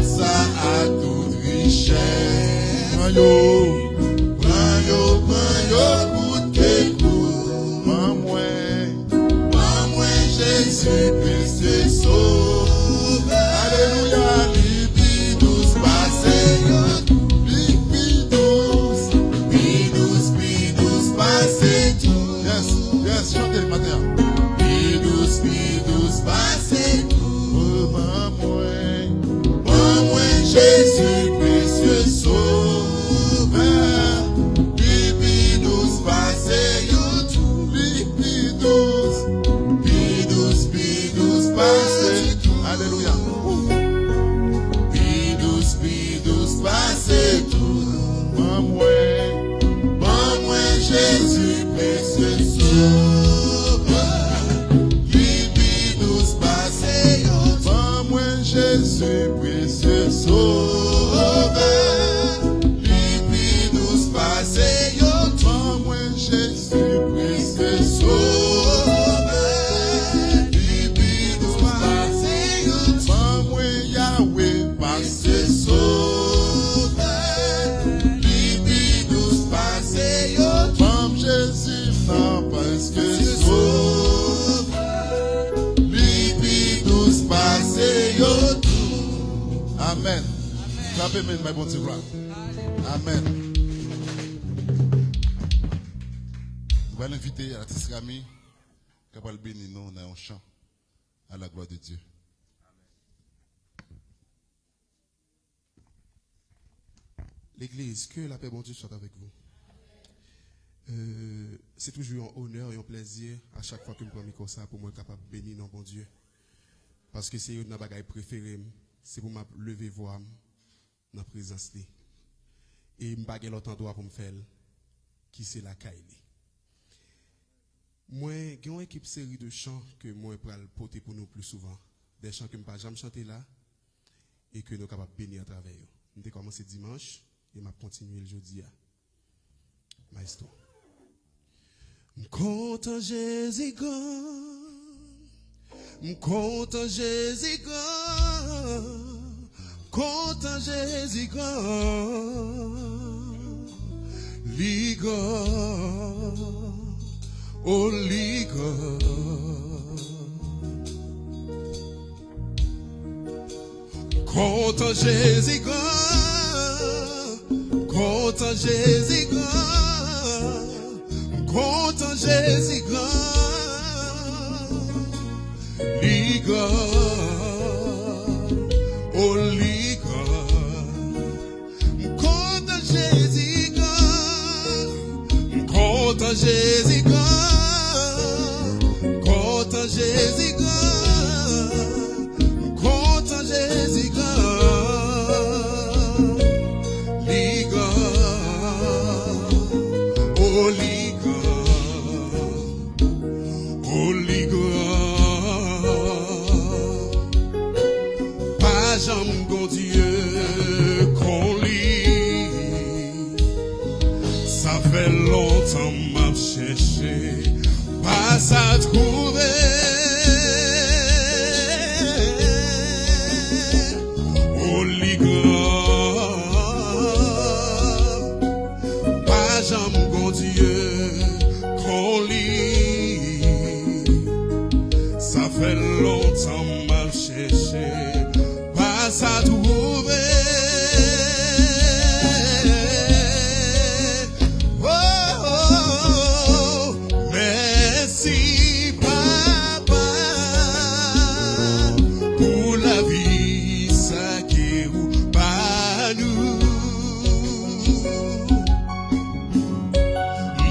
B: ça à toute richesse. Prends yo, coup de coup. Prends moi, Jésus, précieux sauveur. Alléluia, lui douce passé. Lui douce passé tout. Yes, chantez le matin. Lui douce passé tout. Prends moi, Jésus, précieux sauveur. Lui douce passé tout. Lui douce passé tout. Alléluia. Lui douce passé tout. Prends moi, Jésus, précieux sauveur. Lui
C: Amen. Clapez, mais bon Dieu, gloire. Amen. Nous allons inviter l'artiste Rami qui va bénir nous dans un chant à la gloire de Dieu.
E: L'Église, que la paix bon Dieu soit avec vous. C'est toujours un honneur et un plaisir à chaque fois que je prends comme ça pour moi capable de bénir non bon Dieu. Parce que c'est une bagaille préférée, c'est pour me lever voir dans la présence de. Et je n'ai pas l'autre endroit pour me faire, qui c'est la Kaili. Moi, j'ai une équipe série de chants que moi je vais porter pour nous plus souvent. Des chants que je ne peux jamais chanter là et que nous sommes capables de bénir à travers eux. Nous avons commencé dimanche et m'a continué le jeudi. Maestro. M'content Jésus m'content Jésus m'content Jésus ligo oh ligo content Jésus content Jésus content Jésus liga oh liga content Jésus content Jésus content Jésus content Jésus liga oh liga oh liga pas jamais bon Dieu qu'on lit ça fait longtemps m'a cherché pas à trouver oh liga pas jamais bon Dieu qu'on lit ça fait longtemps m'a cherché pas à trouver oh, oh, oh. Merci papa pour la vie ça qui ou pas nous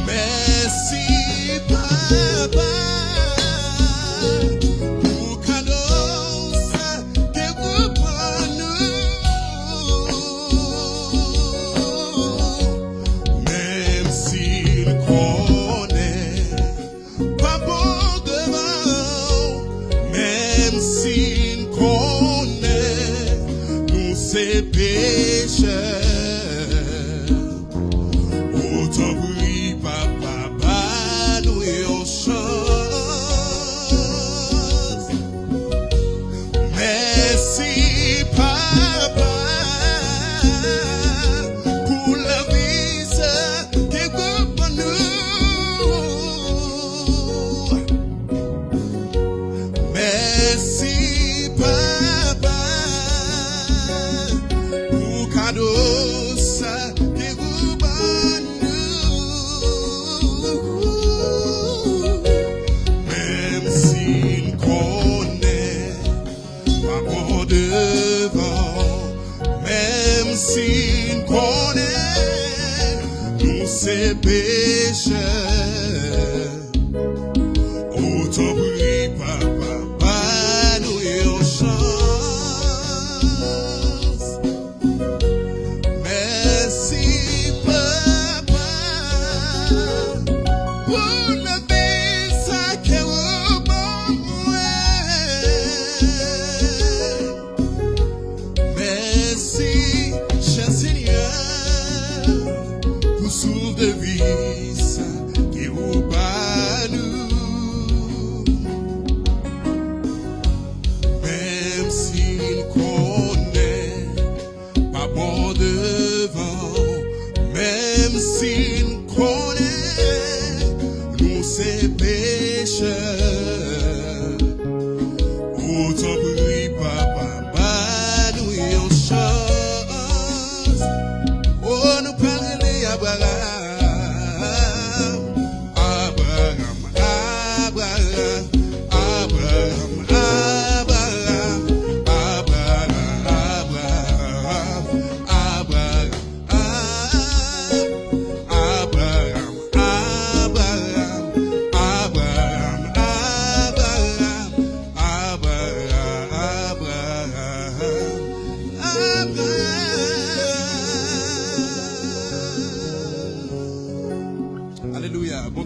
E: merci papa pour cadeau ça qui ou pas nous même s'il connaît pas bon devant même s'il connaît nous c'est pécheurs autant prie papa nous et on chante merci papa pour la vie que vous pour nous merci papa pour cadeau ça que vous pour nous même s'il connaît pas bon devant même s'il connaît nous c'est pécheurs autant prie papa nous et on chance merci papa pour la vie ça que vous merci cher Seigneur pour souffle de vie ça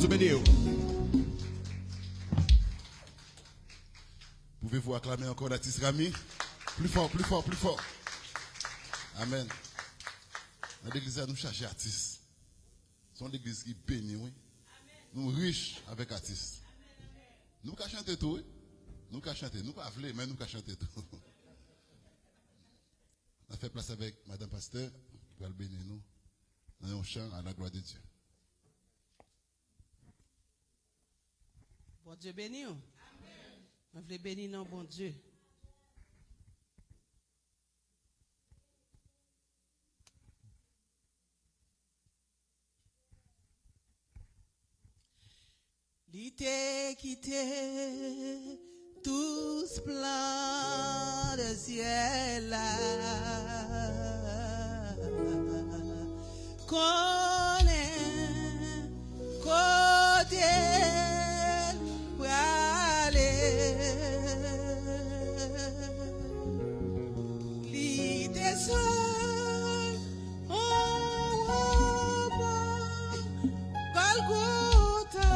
E: Dieu béni.
C: Pouvez-vous acclamer encore l'artiste Rami? Plus fort, plus fort, plus fort. Amen. Dans l'église, nous cherchons artistes. C'est une église qui bénit, oui. Nous riches avec artistes. Nous pouvons chanter tout, oui. Nous pouvons chanter. Nous ne pouvons pas voler, mais nous pouvons chanter tout. On a fait place avec Madame Pasteur pour le bénir nous dans un chant à la gloire de Dieu.
F: Bon Dieu béni. Amen. Je veux bénir non bon Dieu. L'été quitté tout ce plan de ciel là. Connaît côté pour aller. L'été seul, oh, Golgotha.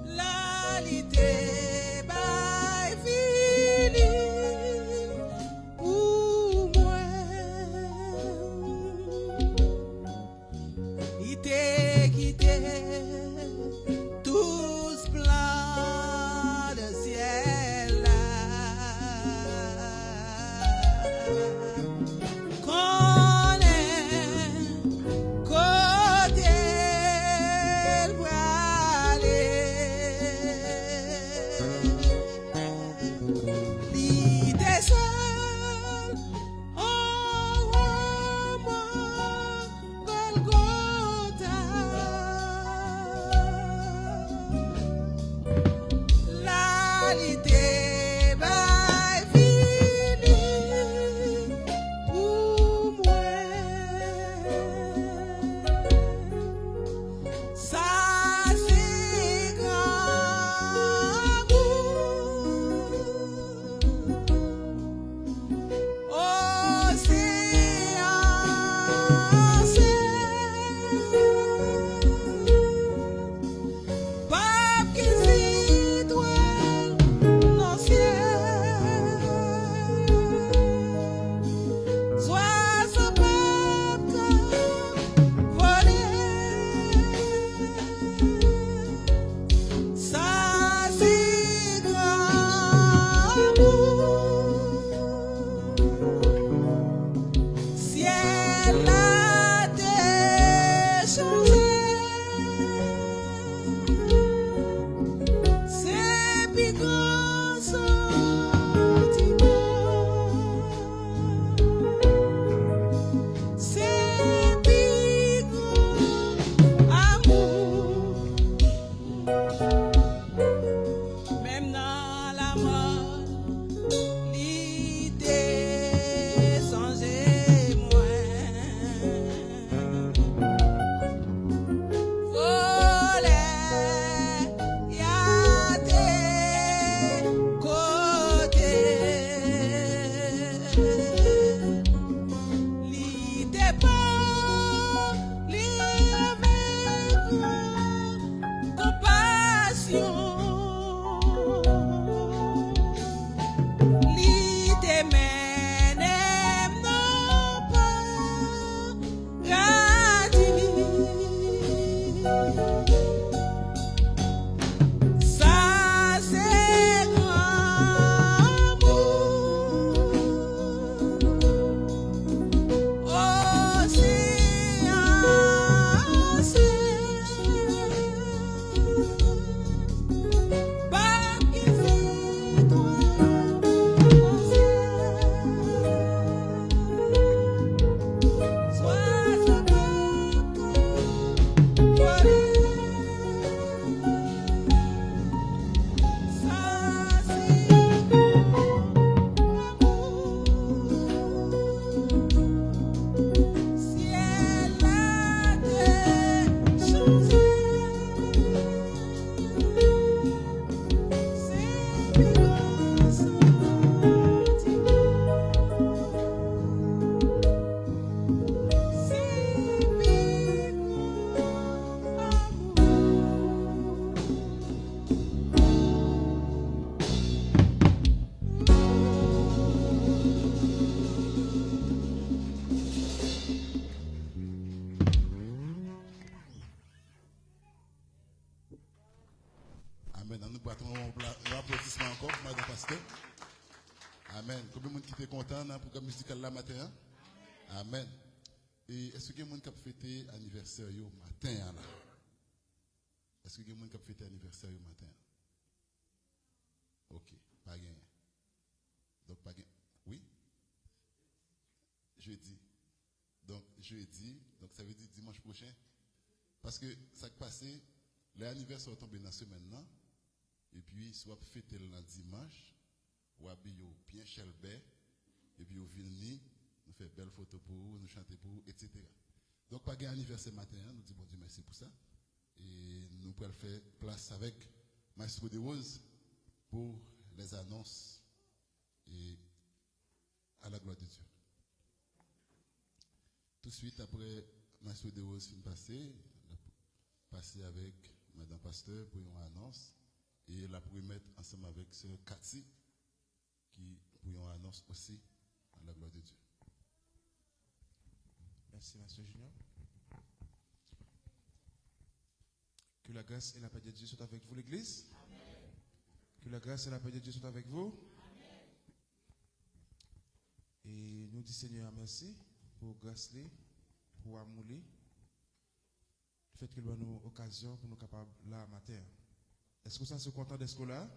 F: La l'été by fini pour moi. L'été quitté tous plans de ciel là. Côté pour aller. L'idée seule, oh, moi, Golgotha. La l'idée va fini pour moi. Ça c'est grand amour.
C: Amen. Combien de monde qui était content dans le programme musical là matin? Hein? Amen. Et est-ce que y a des gens qui ont fêté anniversaire au matin là? Est-ce que y a des gens qui ont fêté anniversaire au matin? Ok, pas gagné. Donc pas gagné. Oui? Jeudi. Donc jeudi, donc ça veut dire dimanche prochain. Parce que ça qui passé, les anniversaires sont tombés dans la semaine là. Et puis soit fêter le dimanche, ou habiller bien chelbé, et puis au Vilni, nous fait belles photos pour vous, nous chanter pour vous, etc. Donc pas gagné anniversaire matin, hein, nous disons bon Dieu merci pour ça. Et nous pouvons faire place avec Maestro de Rose pour les annonces et à la gloire de Dieu. Tout de suite après Maestro de Rose fin passer avec Madame Pasteur pour une annonce et la pour mettre ensemble avec ce Cathy qui pour une annonce aussi à la gloire de Dieu.
E: Merci, Monsieur Junior. Que la grâce et la paix de Dieu soient avec vous, l'Église. Amen. Que la grâce et la paix de Dieu soient avec vous. Amen. Et nous disons Seigneur merci pour grâce, pour amour, le fait qu'il nous donne occasion pour nous capables là matin. Est-ce que ça se content d'être là? Amen.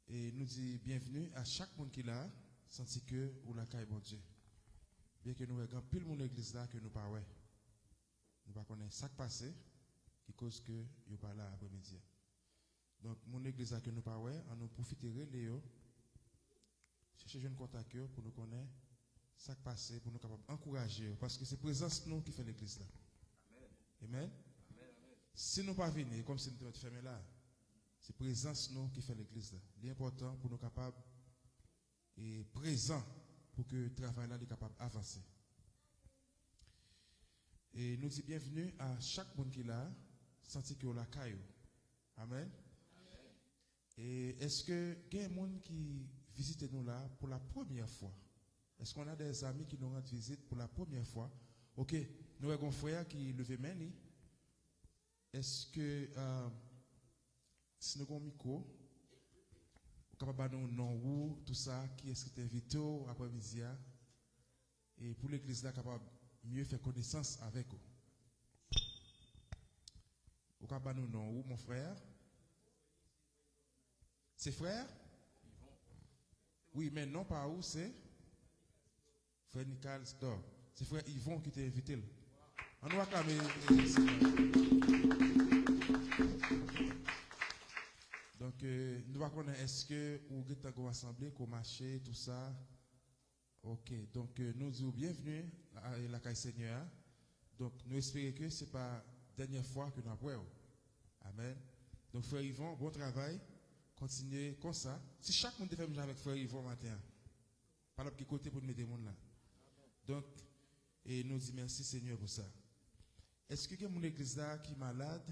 E: Et nous disons bienvenue à chaque monde qui est là, senti que ou la caille bon Dieu. Bien que nous ayons pile mon église là que nous pas ouais. Nous pas connaître ça qui passé qui cause que yo pas là après-midi. Donc mon église là que nous pas ouais, on nous profiterait Léo. Chercher jeune contact pour nous connaître ça qui passé pour nous capable encourager parce que c'est présence nous qui fait l'église là. Amen. Amen. Si nous pas venir comme si nous étions fermés là, c'est présence nous qui fait l'église là. L'important pour nous capables et présent pour que le travail là soit capable d'avancer. Et nous disons bienvenue à chaque monde qui est là, senti que la caillou. Amen. Amen. Et est-ce que il y a des gens qui visitent nous là pour la première fois? Est-ce qu'on a des amis qui nous rendent visite pour la première fois? Ok, nous avons un frère qui levait main. Est-ce que si nous avons un micro, capable nous nom où tout ça qui est-ce qui t'invite après-midi et pour l'église là capable mieux faire connaissance avec vous. Au capable nous nom où mon frère? C'est frère? Oui, mais non pas où c'est frère Nicole Store. C'est frère Yvon qui t'a invité. On nous acclamer. Donc, nous allons connaître est-ce que vous avez assemblée, qu'on marché, tout ça. Ok, donc nous disons bienvenue à la Caille Seigneur. Donc, nous espérons que ce n'est pas la dernière fois que nous avons. Amen. Donc, frère Yvon, bon travail. Continuez comme ça. Si chaque monde fait avec frère Yvon matin, par là, qui côté pour nous mettre les gens là. Donc, et nous disons merci Seigneur pour ça. Est-ce que y a mon église là qui est malade,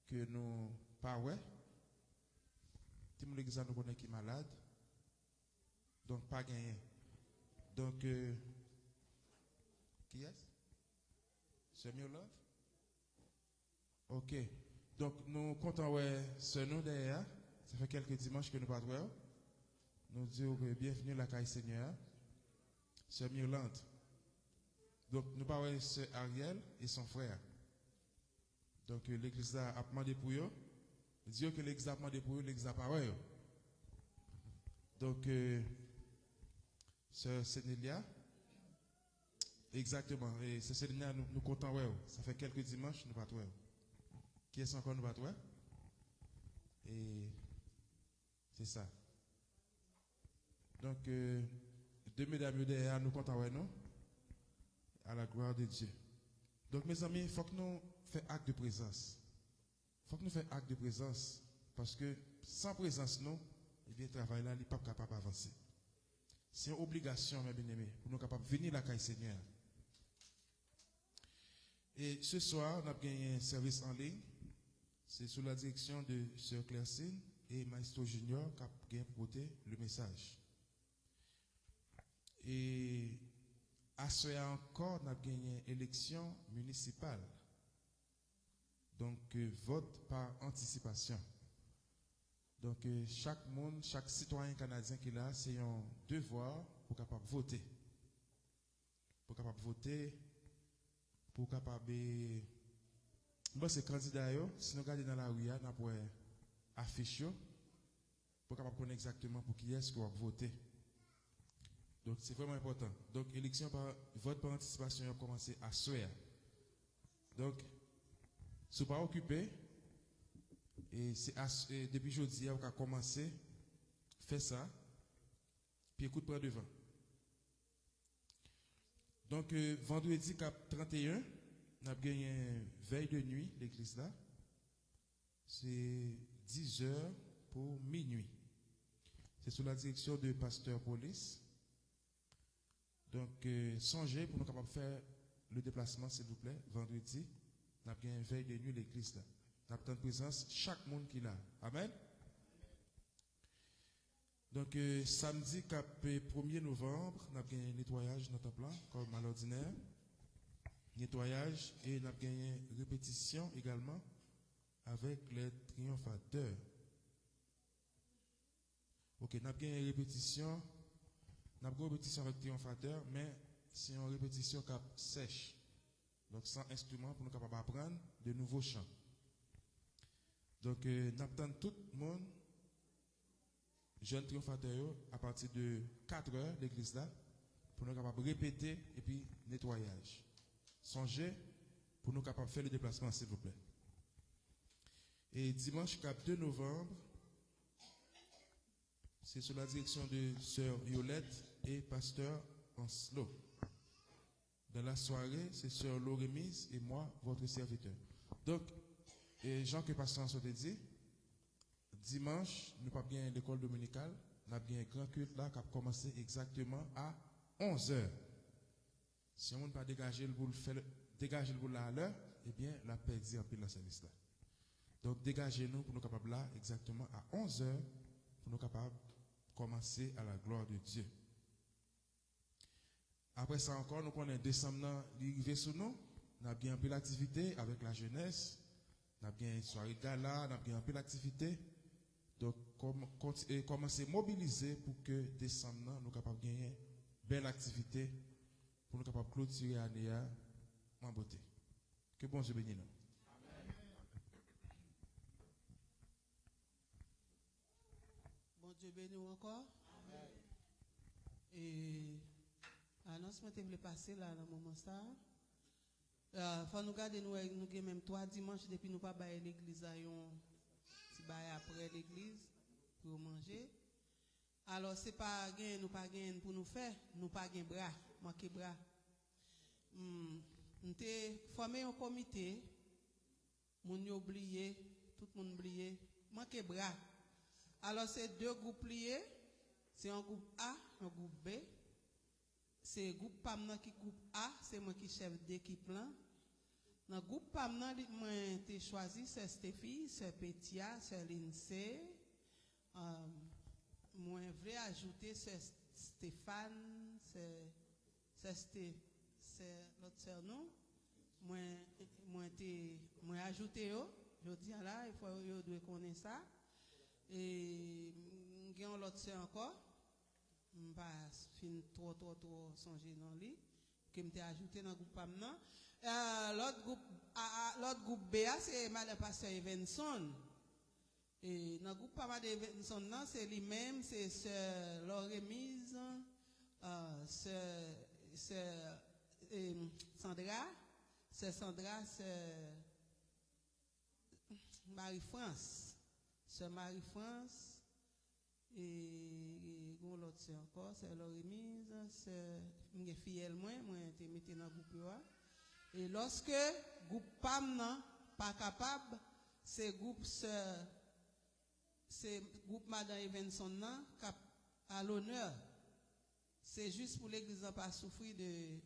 E: que nous pas ouais? Si mon église là nous connaît qui est malade, donc pas gagné. Donc, qui est-ce? C'est mieux là? Ok. Donc, nous comptons ouais, ce nom derrière. Ça fait quelques dimanches que nous pas ouais. Nous disons bienvenue à la Caille Seigneur. C'est Mirland. Donc, nous parlons de Ariel et son frère. Donc, l'église a demandé pour eux. Dieu que l'église a demandé pour eux, l'église a parlé. Donc, Sœur Sénélia, exactement. Et Sœur Sénélia, nous comptons, ouais. Ça fait quelques dimanches, nous pas ouais. Qui est-ce encore nous pas ouais? Et c'est ça. Donc, deux mesdames derrière nous comptons, ouais, non? À la gloire de Dieu. Donc, mes amis, il faut que nous fassions acte de présence. Il faut que nous fassions acte de présence. Parce que sans présence, nous, eh bien, le travail là, il n'est pas capable d'avancer. C'est une obligation, mes bien-aimés, pour nous capables de venir à la Caille Seigneur. Et ce soir, on a gagné un service en ligne. C'est sous la direction de Sœur Claircine et Maestro Junior qui a gagné porté le message. Et à ce moment encore, on a gagné élection municipale. Donc, vote par anticipation.
G: Donc, chaque monde, chaque citoyen canadien qui est là, c'est un devoir pour capable voter. Pour capable voter, pour capable. Bon, c'est candidat, si nous regardons dans la rue, nous pouvons afficher pour capable connaître exactement pour qui est-ce qu'on va voter. Donc, c'est vraiment important. Donc, élection par vote par anticipation a commencé à soir. Donc, si vous pas occupé, et c'est depuis jeudi, on a commencé à faire ça, puis écoute près devant. Donc, vendredi 31, on a gagné une veille de nuit, l'église là. C'est 10 heures pour minuit. C'est sous la direction de pasteur police. Donc, songez pour nous capables de faire le déplacement, s'il vous plaît, vendredi. On a gagné une veille de nuit, l'église là. On a besoin de présence, chaque monde qui est là. Amen. Donc, samedi 1er novembre, on a gagné un nettoyage dans notre plan, comme à l'ordinaire. Nettoyage et on a gagné répétition également avec les triomphateurs. Ok, on a gagné répétition. On a gagné répétition avec triomphateurs, mais c'est une répétition qui sèche. Donc, sans instrument pour nous capables d'apprendre de nouveaux chants. Donc, nous attendons tout le monde, jeunes triomphateurs, à partir de 4 heures, l'église là, pour nous capables de répéter et puis nettoyage. Songez pour nous capables de faire le déplacement, s'il vous plaît. Et dimanche 2 novembre, c'est sous la direction de sœur Yolette et pasteur Anslo. Dans la soirée, c'est sœur Loremise et moi, votre serviteur. Donc, et Jean que pasteur Anslo te dit, dimanche, nous pas bien l'école dominicale, nous avons bien un grand culte là qui a commencé exactement à 11h. Si on ne peut pas dégager le boule là à l'heure, eh bien, la paix dit en pile dans service là. Donc, dégagez-nous pour nous capables là exactement à 11h, pour nous capables de commencer à la gloire de Dieu. Après ça encore, nous prenons décembre, l'arrivée sous nous, nous avons bien un peu l'activité avec la jeunesse, nous avons bien une soirée gala, nous avons bien un peu l'activité. Donc, commencer à mobiliser pour que décembre, nous sommes capables de gagner une belle activité pour nous capables de clôturer l'année en beauté. Que bon Dieu bénisse nous.
F: Bon Dieu bénisse encore. Amen. Et annoncement que vous passer là dans le moment ça. Faut nous garder nous avons même 3 dimanches depuis nous pas bailler l'église à si bailler après l'église pour manger. Alors c'est pas gain nous pas gain pour nous faire, nous pas gain bras, manquer bras. Nous t'ai formé un comité, moun yo oublié, tout le monde oublié, manquer bras. Alors c'est 2 groupes liés, c'est un groupe A, un groupe B. C'est groupe Pamna qui groupe A, c'est moi qui chef d'équipe là. Dans le groupe Pamna, moi j'ai choisi c'est Stéphie, c'est Pétia, c'est Lindsay. Moi voulais ajouter c'est Stéphane, c'est l'autre sœur non. Moi ajouté yo, je dis là, il faut yo doit connaître ça. Et il y a l'autre sœur encore. Pas fin trop songer dans lui que m'était ajouté dans groupe Pamna. L'autre groupe B c'est madame pasteur Evenson. Et dans groupe Pamna Evenson là c'est lui-même c'est sœur Loremise, c'est Sandra, c'est Marie-France. C'est Marie-France. Et l'autre c'est encore c'est Loremise, c'est une fille moi t'ai mis dans groupe là. Et lorsque groupe Pam pas capable, c'est groupe madame Evenson qui à l'honneur. C'est juste pour l'église pas souffrir de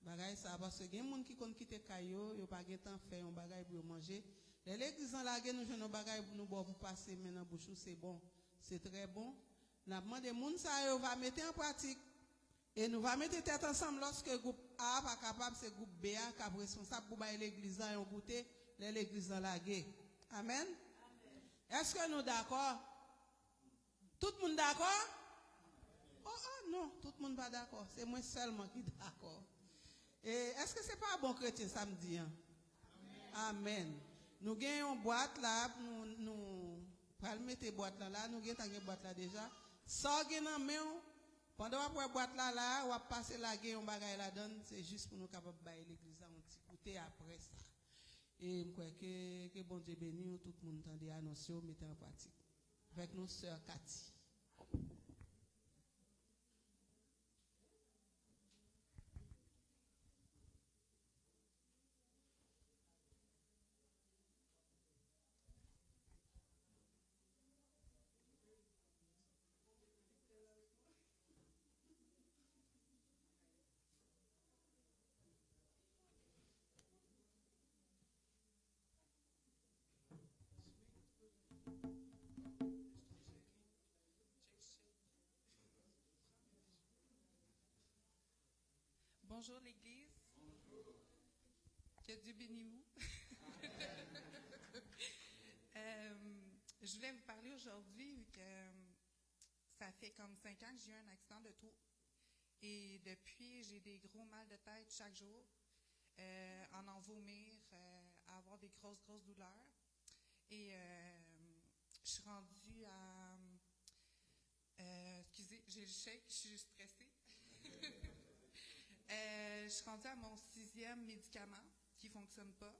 F: bagaille ça parce que il y a des gens qui comptent quitter caillou, yo pas gain temps faire un bagaille pour manger. L'église en la nous jeune bagaille pour nous boire pour passer maintenant bouchou c'est bon. C'est très bon. Nous avons demandé moun ça yo va mettre en pratique et nous va mettre tête ensemble lorsque groupe A pas capable c'est groupe B qui est responsable pour bailler l'église en goûter l'église en la gué. Amen. Est-ce que nous d'accord? Tout le monde d'accord? Oh non, tout le monde pas d'accord. C'est moi seulement qui d'accord. Et est-ce que c'est pas un bon chrétien samedi? Hein? Amen. Nous gagnons une boîte là, nous allons mettre boîte là, nous gagnons une boîte là déjà. Ça gagne mais pendant après boîte là, on va passer la gagne on bagaille la donne, c'est juste pour nous capable bailler l'église un petit côté après ça. Et je crois que bon Dieu béni tout le monde entendait annoncer mettez en pratique. Avec nos sœurs Cathy.
H: Bonjour l'Église. Que Dieu bénisse vous. Je voulais vous parler aujourd'hui que ça fait comme 5 ans que j'ai eu un accident de tour. Et depuis, j'ai des gros mal de tête chaque jour, en vomir, à avoir des grosses douleurs. Et je suis rendue à... excusez, j'ai le shake, je suis stressée. Je suis rendue à mon 6e médicament qui ne fonctionne pas.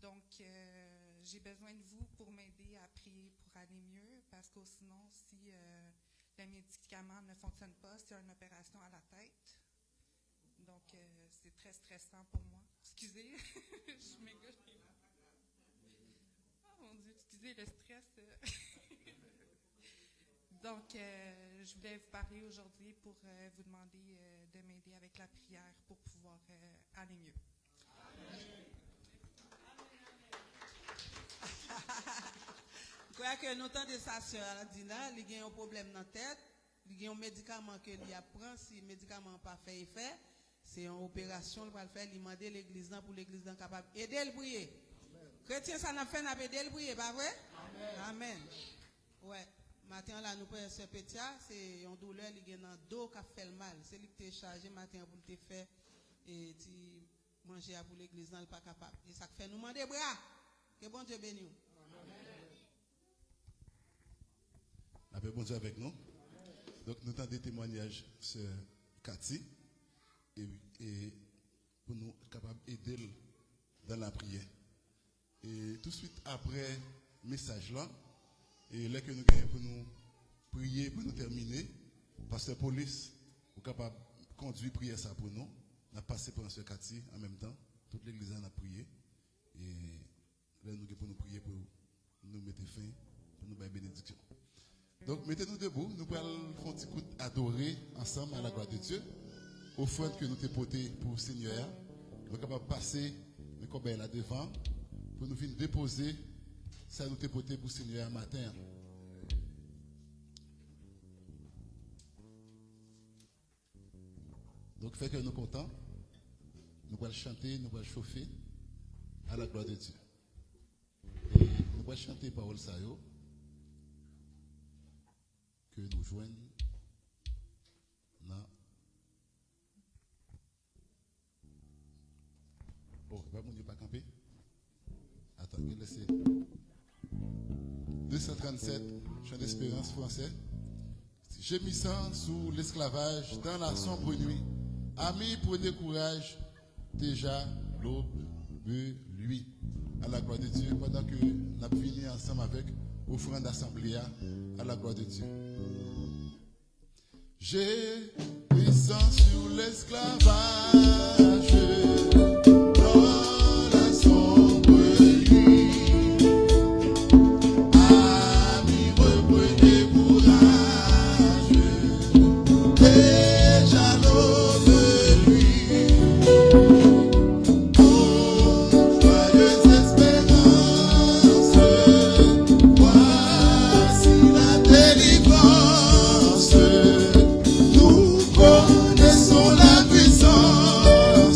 H: Donc, j'ai besoin de vous pour m'aider à prier pour aller mieux parce que sinon, si le médicament ne fonctionne pas, c'est une opération à la tête. Donc, c'est très stressant pour moi. Excusez, je m'égare. Oh mon Dieu, excusez le stress. Donc, je voulais vous parler aujourd'hui pour vous demander de m'aider avec la prière pour pouvoir aller mieux.
F: Je crois que nous entendons sa soeur Dina, il y a un problème dans la tête, il y a un médicament qu'il prend, si le médicament n'a pas fait effet, c'est une opération qu'il va faire, il demande l'église pour l'église capable d'aider le prier. Chrétien, ça n'a fait d'aider le prier, pas vrai? Amen. Ouais. Matin là nous prenons ce petit, c'est une douleur qui est dans le dos qui fait le mal. C'est lui qui est chargé matin pour te faire et tu manger pour l'église n'est pas capable. Et ça fait nous demander bras. Que bon Dieu bénisse.
C: La paix bon Dieu avec nous. Donc nous avons des témoignages sur Cathy et pour nous capables d'aider dans la prière. Et tout de suite après le message là, et là que nous gagnons pour nous prier, pour nous terminer, parce que la police est capable de conduire prier ça pour nous. On a passé par ce Cathy en même temps. Toute l'église a prié. Et là, nous pour nous prier pour nous mettre fin, pour nous faire bénédiction. Donc, mettez-nous debout. Nous allons faire un petit coup d'adorer ensemble à la gloire de Dieu. Offrande que nous t'ai portée pour le Seigneur. Nous sommes capables de passer le cobaye là devant pour nous venir déposer. Ça nous t'est porté pour le Seigneur matin. Donc, fait que nous sommes contents. Nous allons chanter, nous allons chauffer à la gloire de Dieu. Et nous allons chanter parole Sayo que nous joignons dans. Oh, pas mon Dieu, pas camper. Attendez, laissez. 237, chant d'espérance français. Gémissant sous l'esclavage dans la sombre nuit, amis prenez courage, déjà l'aube de lui. À la gloire de Dieu, pendant que nous avons fini ensemble avec offrande d'assemblée à la gloire de Dieu. Gémissant sur l'esclavage.
B: Nous connaissons la puissance.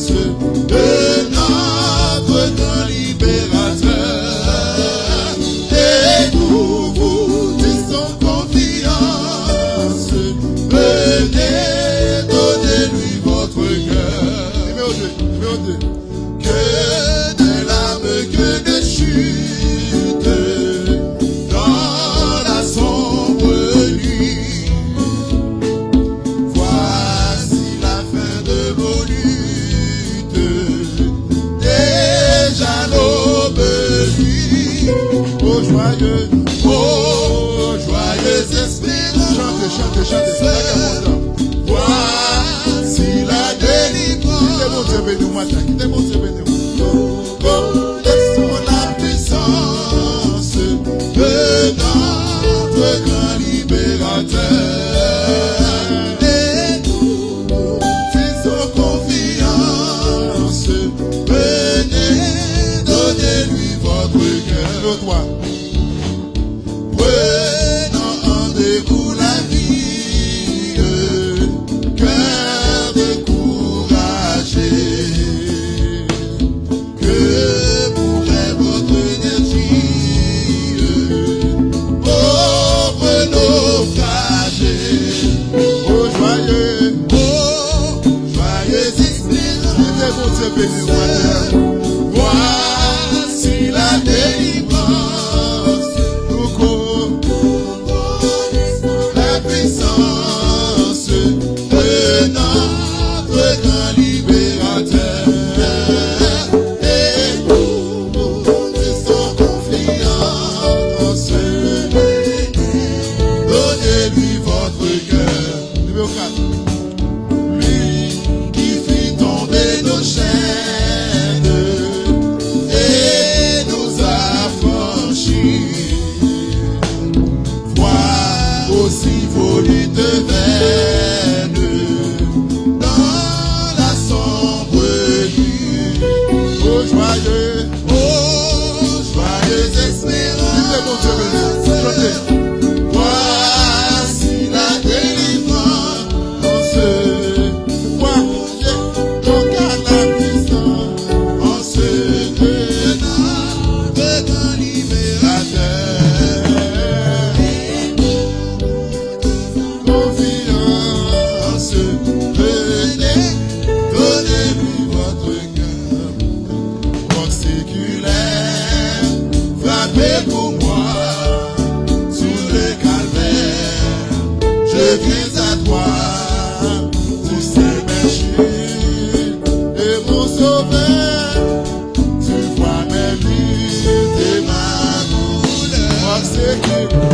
C: joyeux, oh, joyeuse espérance. Chantez, c'est la gamme. Voici la délivrance. Quittez mon Dieu béni matin, quittez mon Dieu béni. Connaissons la puissance de notre grand libérateur. Et nous faisons confiance. Venez, donnez-lui votre cœur. Prenons rendez-vous la vie, cœur découragé. Que pourrait votre énergie, pauvre naufragé. Oh joyeux espérance. Voici la délivrance. La puissance de notre grand libérateur. Et nous faisons confiance. Donnez-lui votre cœur. Numéro 4. Lui qui fit tomber nos chaînes et nous affranchit. Aussi volute vaine dans la sombre nuit. Oh joyeux espérance. Voici la délivrance. Donc à la puissance de notre grand libérateur. Confiance, venez, donnez-lui votre cœur. Roc séculaire, frappez pour moi sur le calvaire. Je viens à toi, tu sais péchés et mon sauveur. Tu vois mes luttes et ma douleur.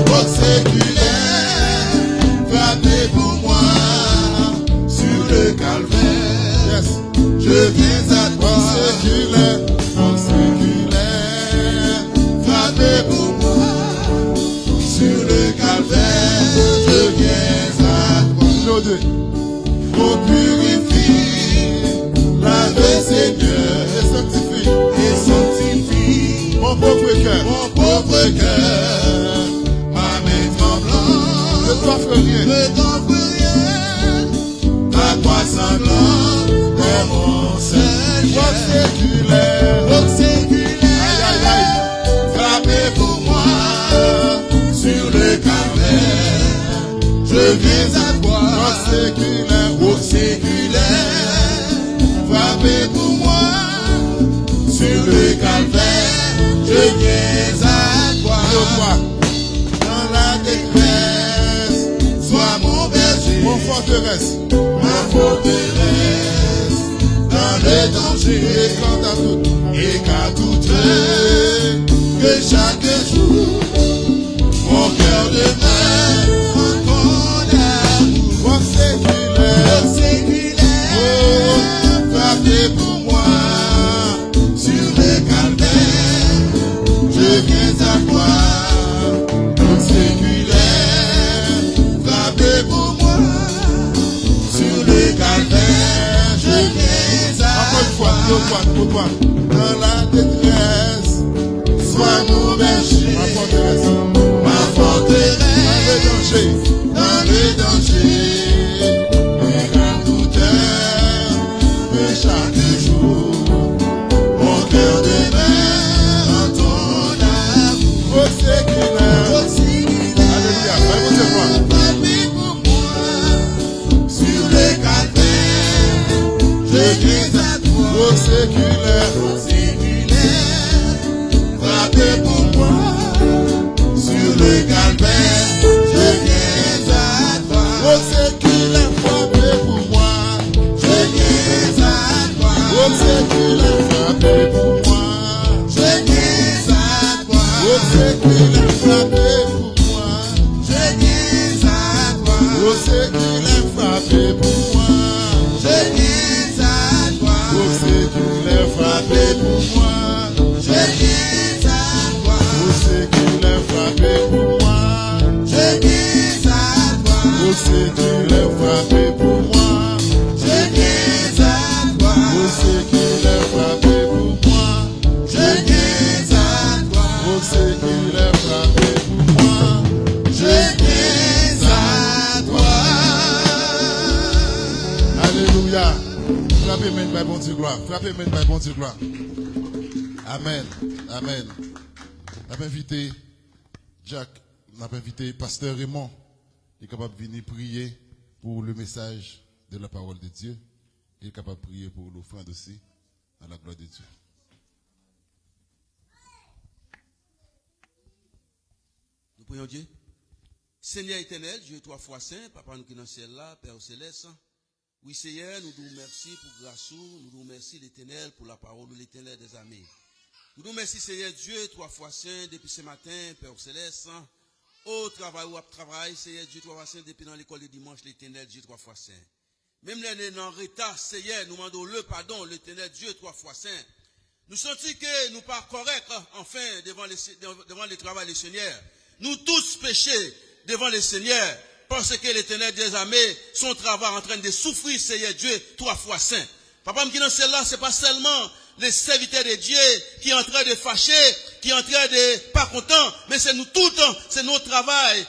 C: Roc séculaire, frappez pour moi sur le calvaire. Yes. Je viens à toi, séculaire, frappez pour moi sur le calvaire. Je viens à toi. Pour purifier, laver Seigneur et sanctifie mon pauvre cœur, ma main tremblante. Ne t'offre rien, à toi sanglant, est mon seul Roc séculaire, frappez pour moi sur le calvaire. Je viens à toi, Roc séculaire, frappez pour moi sur le calvaire. Je viens à toi, dans la détresse, sois mon berger, mon forteresse, dans le danger, et qu'à toute heure, que chaque jour, mon cœur demeure en ton amour. Roc séculaire, frappez pour moi sur le calvaire. Je viens à toi, Roc séculaire, frappez pour moi sur le calvaire. Je viens à toi, dans la détresse, sois mon berger, ma forteresse, dans le danger, et qu'à toute heure, de chaque jour, mon cœur demeure en ton amour. Roc séculaire, alléluia, frappez pour moi sur le calvaire. Je viens à toi, Roc séculaire, frappez pour moi sur le calvaire. Je viens à toi, Roc séculaire, frappez pour moi. Je viens à toi, Roc séculaire, frappez pour moi. Je viens à toi, Roc séculaire. Oh, c'est qu'il est frappé pour moi.
I: Je dis à toi.
C: Oh, c'est qu'il est frappé pour moi.
I: Je dis à toi.
C: Oh, c'est qu'il est frappé pour moi.
I: Je dis à toi.
C: Oh, c'est qu'il est frappé pour moi.
I: Je dis à toi.
C: Oh, c'est qu'il est frappé pour moi.
I: Je dis à toi.
C: Oh, c'est qu'il est frappé pour moi.
I: Je dis à toi.
C: Alléluia. Frappez main par bon Dieu gloire. Frappez main par bon Dieu gloire. Amen. Amen. On a invité Jack, on a invité Pasteur Raymond. Il est capable de venir prier pour le message de la parole de Dieu. Il est capable de prier pour l'offrande aussi, à la gloire de Dieu.
J: Nous prions Dieu. Seigneur éternel, Dieu trois fois saint, Papa nous qui dans le ciel là, Père céleste. Oui Seigneur, nous vous remercions pour grâce, nous vous remercions l'éternel pour la parole de l'éternel des armées. Nous vous remercions Seigneur Dieu trois fois saint depuis ce matin, Père céleste. Au travail ou à travail, Seigneur Dieu trois fois saint depuis dans l'école de dimanche, l'éternel Dieu trois fois saint. Même les dans retard, Seigneur, nous demandons le pardon, l'éternel Dieu trois fois saint. Nous sentons que nous pas corrects, enfin, devant le travail du Seigneur. Nous tous péchés devant le Seigneur, parce que l'éternel des armées, son travail en train de souffrir, Seigneur Dieu, trois fois saint. Papa, me dit dans celle-là, c'est pas seulement les serviteurs de Dieu qui sont en train de fâcher, qui sont en train de pas contents, mais c'est nous tous, c'est notre travail,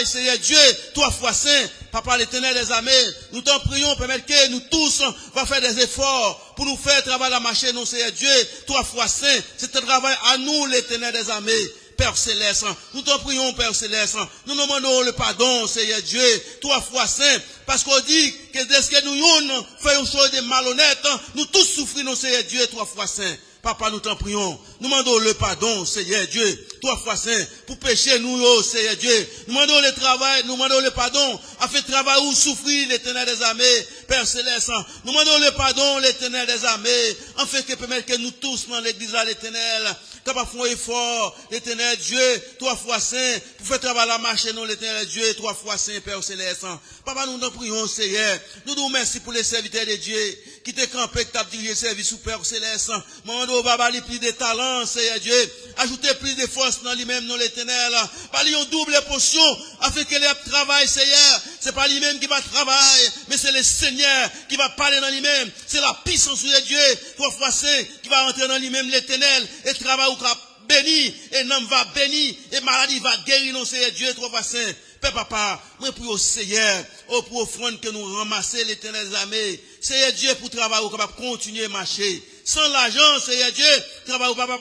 J: Seigneur Dieu, trois fois saint. Papa, l'éternel des armées, nous t'en prions, permettre que nous tous, va faire des efforts pour nous faire travailler la marche, non, Seigneur Dieu, trois fois saint. C'est un travail à nous, l'éternel des armées. Père Céleste, nous t'en prions, Père Céleste, nous nous demandons le pardon, Seigneur Dieu, trois fois saint, parce qu'on dit que dès que nous faisons chose de malhonnête, nous tous souffrons, Seigneur Dieu, trois fois saint. Papa, nous t'en prions, nous demandons le pardon, Seigneur Dieu, trois fois saint, pour pécher nous, Seigneur Dieu. Nous demandons le travail, nous demandons le pardon, afin de travailler ou souffrir l'éternel des armées, Père Céleste. Nous demandons le pardon, l'éternel des armées, afin que permettre que nous tous dans l'église à l'éternel, capable de faire un effort, l'éternel Dieu, trois fois saint, pour faire travailler la marche, non, l'éternel Dieu, trois fois saint, Père Céleste. Papa, nous t'en prions, Seigneur. Nous nous remercions pour les serviteurs de Dieu, qui t'ont campé, qui t'ont dirigé le service sous Père Céleste. Demandons, Baba, plus de talent, Seigneur Dieu. Ajoutez plus de force dans lui-même, non, l'éternel. Pas lui, double portion, afin que les travail, Seigneur. C'est pas lui-même qui va travailler, mais c'est le Seigneur qui va parler dans lui-même. C'est la puissance de Dieu, trois fois saint, qui va entrer dans lui-même, l'éternel, et travailler ou béni, et l'homme va béni, et maladie va guérir, non, Seigneur Dieu, trois fois saint. Père Papa, moi prie au Seigneur, pour offrande que nous ramasser l'éternel des armées. Seigneur Dieu, pour travailler ou capable continuer à marcher. Sans l'argent, Seigneur Dieu, travail ou pas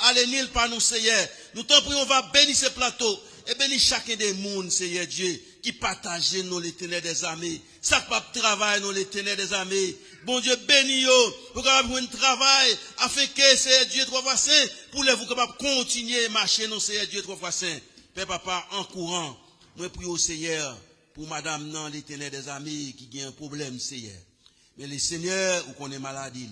J: aller nul par nous, Seigneur. Nous t'en prions, on va bénir ce plateau, et bénir chacun des mondes, Seigneur Dieu, qui partagent nous l'éternel des armées. Ça pas travail nous l'éternel des armées. Bon Dieu, bénis yo, pour capable un travail, afin que Seigneur Dieu trois fois saint, pour les vous capable continuer à marcher, non, Seigneur Dieu trois fois saint. Père Papa, en courant, moi prie au Seigneur, pour madame non, l'éternel des armées, qui a un problème, Seigneur. Mais le Seigneur, ou qu'on est maladie,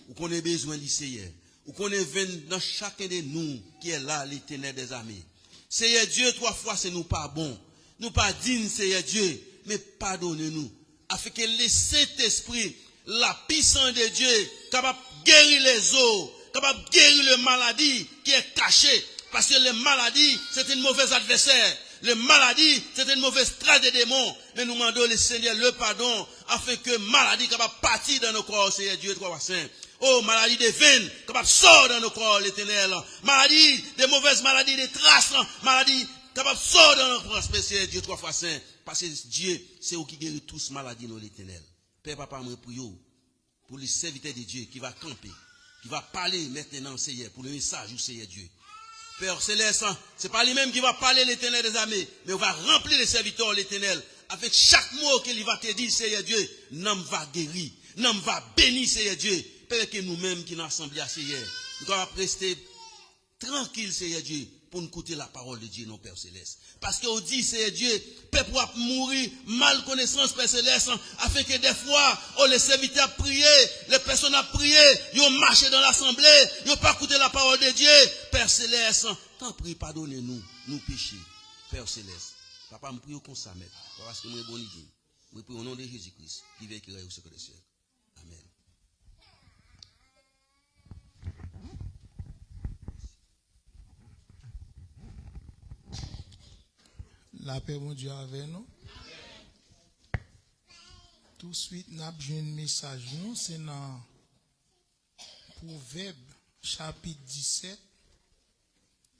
J: ou qu'on ait besoin du Seigneur, ou qu'on est dans chacun de nous, qui est là, l'éternel des armées. Seigneur Dieu, trois fois, c'est nous pas bon. Nous pas dignes, Seigneur Dieu, mais pardonnez-nous. Afin que le Saint-Esprit, la puissance de Dieu, capable de guérir les os, capable de guérir les maladies qui est cachée. Parce que les maladies, c'est une mauvaise adversaire. Les maladies, c'est une mauvaise trace des démons. Mais nous demandons le Seigneur le pardon, afin que maladie capable de partir dans nos corps, Seigneur Dieu, trois saint. Oh, maladie des veines, capable de sortir dans nos corps, l'éternel. Maladie, des mauvaises maladies, des traces, maladie, capable de sortir dans nos corps, Seigneur Dieu, trois fois saint. Parce que Dieu, c'est où qui guérit tous maladies, dans l'éternel. Père, Papa, moi, prions pour les serviteurs de Dieu qui va camper, qui va parler maintenant, Seigneur, pour le message du Seigneur Dieu. Père Céleste, c'est pas lui-même qui va parler l'éternel des armées, mais on va remplir les serviteurs l'éternel. Avec chaque mot qu'il va te dire, Seigneur Dieu, l'homme va guérir, l'homme va bénir, Seigneur Dieu. Père, que nous-mêmes qui nous assemblés à Seigneur, nous devons rester tranquilles, Seigneur Dieu, pour nous écouter la parole de Dieu, non, Père Céleste. Parce qu'on dit, Seigneur Dieu, Père pour mourir, mal connaissance, Père Céleste, afin que des fois, les serviteurs prier, les personnes à prier, ils ont marché dans l'assemblée, ils n'ont pas écouté la parole de Dieu. Père Céleste, t'en prie, pardonnez-nous, nous péchés. Père Céleste, Papa, je prie comme ça, maître. Parce que moi, je suis bon idée. Je prie au nom de Jésus-Christ, qui veut qu'il y ait au secret des cieux. Amen.
K: La paix, mon Dieu, avec nous. Tout de suite, nous avons un message, c'est dans Proverbe, chapitre 17,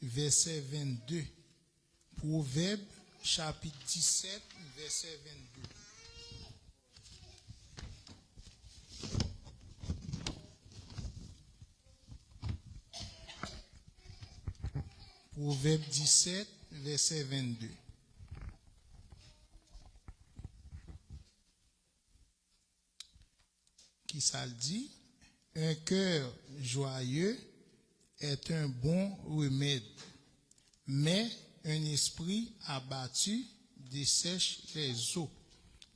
K: verset 22. Proverbe, chapitre 17, verset 22. Proverbe 17, verset 22. Qui ça le dit? Un cœur joyeux est un bon remède, mais un esprit abattu dessèche les eaux.